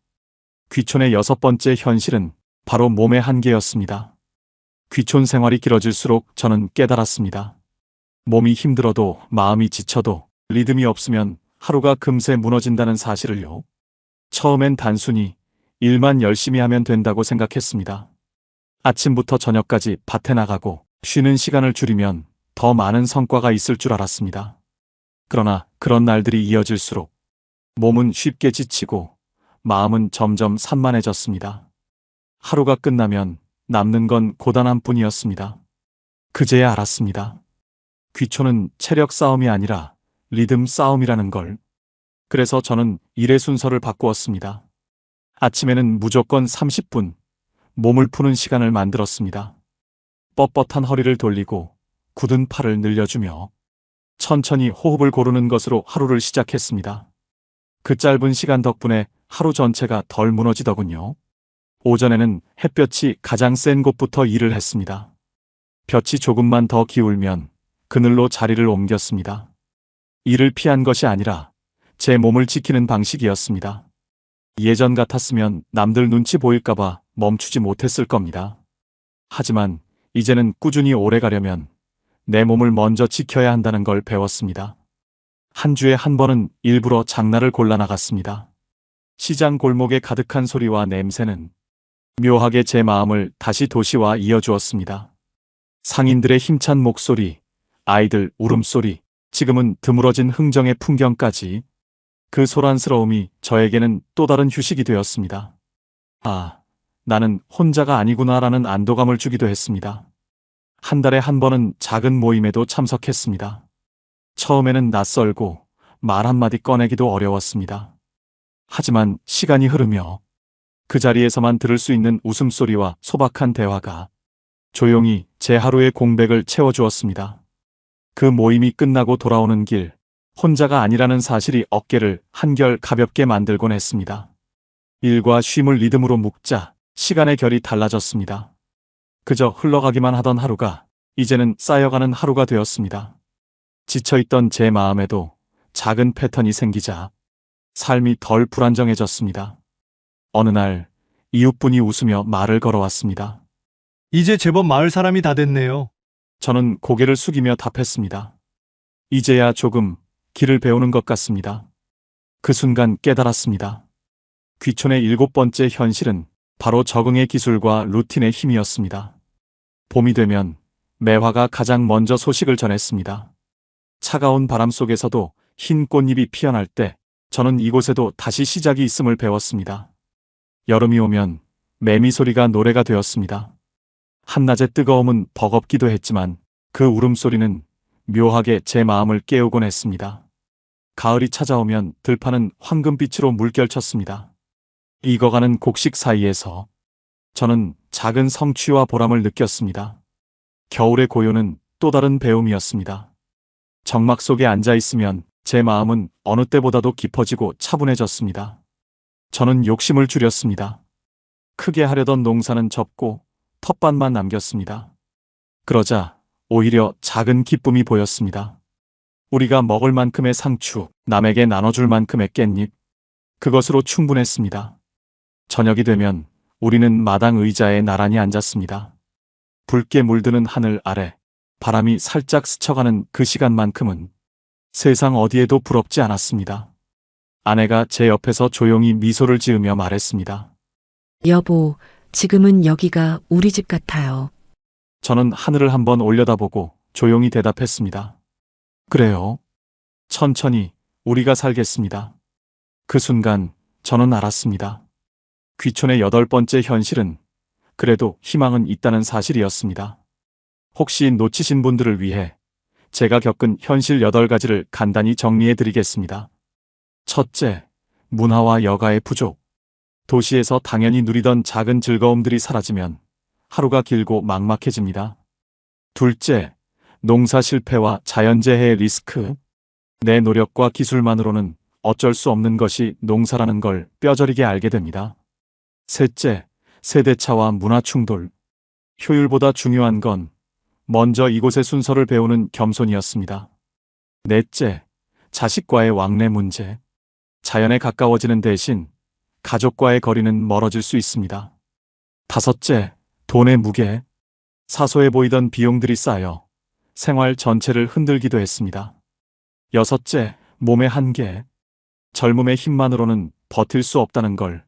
귀촌의 6번째 현실은 바로 몸의 한계였습니다. 귀촌 생활이 길어질수록 저는 깨달았습니다. 몸이 힘들어도 마음이 지쳐도 리듬이 없으면 하루가 금세 무너진다는 사실을요. 처음엔 단순히 일만 열심히 하면 된다고 생각했습니다. 아침부터 저녁까지 밭에 나가고 쉬는 시간을 줄이면 더 많은 성과가 있을 줄 알았습니다. 그러나 그런 날들이 이어질수록 몸은 쉽게 지치고 마음은 점점 산만해졌습니다. 하루가 끝나면 남는 건 고단함뿐이었습니다. 그제야 알았습니다. 귀촌은 체력 싸움이 아니라 리듬 싸움이라는 걸. 그래서 저는 일의 순서를 바꾸었습니다. 아침에는 무조건 30분 몸을 푸는 시간을 만들었습니다. 뻣뻣한 허리를 돌리고 굳은 팔을 늘려주며 천천히 호흡을 고르는 것으로 하루를 시작했습니다. 그 짧은 시간 덕분에 하루 전체가 덜 무너지더군요. 오전에는 햇볕이 가장 센 곳부터 일을 했습니다. 볕이 조금만 더 기울면 그늘로 자리를 옮겼습니다. 일을 피한 것이 아니라 제 몸을 지키는 방식이었습니다. 예전 같았으면 남들 눈치 보일까봐 멈추지 못했을 겁니다. 하지만 이제는 꾸준히 오래 가려면 내 몸을 먼저 지켜야 한다는 걸 배웠습니다. 한 주에 한 번은 일부러 장날을 골라 나갔습니다. 시장 골목에 가득한 소리와 냄새는 묘하게 제 마음을 다시 도시와 이어주었습니다. 상인들의 힘찬 목소리, 아이들 울음소리, 지금은 드물어진 흥정의 풍경까지 그 소란스러움이 저에게는 또 다른 휴식이 되었습니다. 아, 나는 혼자가 아니구나라는 안도감을 주기도 했습니다. 한 달에 한 번은 작은 모임에도 참석했습니다. 처음에는 낯설고 말 한마디 꺼내기도 어려웠습니다. 하지만 시간이 흐르며 그 자리에서만 들을 수 있는 웃음소리와 소박한 대화가 조용히 제 하루의 공백을 채워주었습니다. 그 모임이 끝나고 돌아오는 길, 혼자가 아니라는 사실이 어깨를 한결 가볍게 만들곤 했습니다. 일과 쉼을 리듬으로 묶자 시간의 결이 달라졌습니다. 그저 흘러가기만 하던 하루가 이제는 쌓여가는 하루가 되었습니다. 지쳐있던 제 마음에도 작은 패턴이 생기자 삶이 덜 불안정해졌습니다. 어느 날 이웃분이 웃으며 말을 걸어왔습니다. 이제 제법 마을 사람이 다 됐네요. 저는 고개를 숙이며 답했습니다. 이제야 조금 길을 배우는 것 같습니다. 그 순간 깨달았습니다. 귀촌의 7번째 현실은 바로 적응의 기술과 루틴의 힘이었습니다. 봄이 되면 매화가 가장 먼저 소식을 전했습니다. 차가운 바람 속에서도 흰 꽃잎이 피어날 때 저는 이곳에도 다시 시작이 있음을 배웠습니다. 여름이 오면 매미 소리가 노래가 되었습니다. 한낮의 뜨거움은 버겁기도 했지만 그 울음소리는 묘하게 제 마음을 깨우곤 했습니다. 가을이 찾아오면 들판은 황금빛으로 물결쳤습니다. 익어가는 곡식 사이에서 저는 작은 성취와 보람을 느꼈습니다. 겨울의 고요는 또 다른 배움이었습니다. 정막 속에 앉아 있으면 제 마음은 어느 때보다도 깊어지고 차분해졌습니다. 저는 욕심을 줄였습니다. 크게 하려던 농사는 접고 텃밭만 남겼습니다. 그러자 오히려 작은 기쁨이 보였습니다. 우리가 먹을 만큼의 상추, 남에게 나눠줄 만큼의 깻잎, 그것으로 충분했습니다. 저녁이 되면 우리는 마당 의자에 나란히 앉았습니다. 붉게 물드는 하늘 아래 바람이 살짝 스쳐가는 그 시간만큼은 세상 어디에도 부럽지 않았습니다. 아내가 제 옆에서 조용히 미소를 지으며 말했습니다. 여보, 지금은 여기가 우리 집 같아요. 저는 하늘을 한번 올려다보고 조용히 대답했습니다. 그래요. 천천히 우리가 살겠습니다. 그 순간 저는 알았습니다. 귀촌의 8번째 현실은 그래도 희망은 있다는 사실이었습니다. 혹시 놓치신 분들을 위해 제가 겪은 현실 8가지를 간단히 정리해 드리겠습니다. 첫째, 문화와 여가의 부족. 도시에서 당연히 누리던 작은 즐거움들이 사라지면 하루가 길고 막막해집니다. 둘째, 농사 실패와 자연재해의 리스크. 내 노력과 기술만으로는 어쩔 수 없는 것이 농사라는 걸 뼈저리게 알게 됩니다. 셋째, 세대차와 문화 충돌. 효율보다 중요한 건 먼저 이곳의 순서를 배우는 겸손이었습니다. 넷째, 자식과의 왕래 문제. 자연에 가까워지는 대신 가족과의 거리는 멀어질 수 있습니다. 다섯째, 돈의 무게. 사소해 보이던 비용들이 쌓여 생활 전체를 흔들기도 했습니다. 여섯째, 몸의 한계. 젊음의 힘만으로는 버틸 수 없다는 걸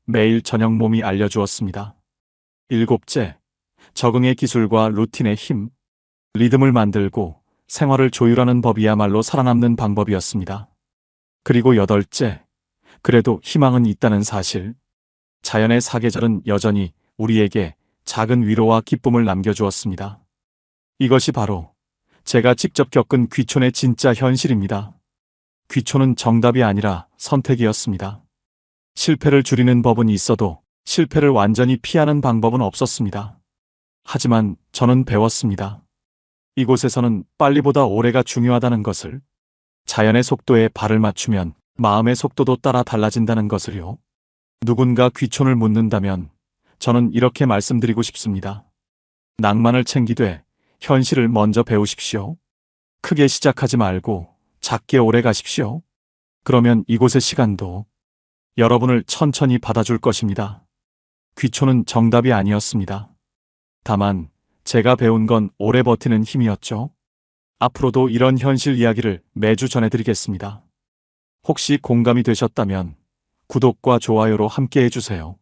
매일 저녁 몸이 알려주었습니다. 일곱째, 적응의 기술과 루틴의 힘. 리듬을 만들고 생활을 조율하는 법이야말로 살아남는 방법이었습니다. 그리고 여덟째, 그래도 희망은 있다는 사실. 자연의 사계절은 여전히 우리에게 작은 위로와 기쁨을 남겨주었습니다. 이것이 바로 제가 직접 겪은 귀촌의 진짜 현실입니다. 귀촌은 정답이 아니라 선택이었습니다. 실패를 줄이는 법은 있어도 실패를 완전히 피하는 방법은 없었습니다. 하지만 저는 배웠습니다. 이곳에서는 빨리보다 오래가 중요하다는 것을, 자연의 속도에 발을 맞추면 마음의 속도도 따라 달라진다는 것을요. 누군가 귀촌을 묻는다면 저는 이렇게 말씀드리고 싶습니다. 낭만을 챙기되 현실을 먼저 배우십시오. 크게 시작하지 말고 작게 오래 가십시오. 그러면 이곳의 시간도 여러분을 천천히 받아줄 것입니다. 귀촌은 정답이 아니었습니다. 다만 제가 배운 건 오래 버티는 힘이었죠. 앞으로도 이런 현실 이야기를 매주 전해드리겠습니다. 혹시 공감이 되셨다면 구독과 좋아요로 함께 해주세요.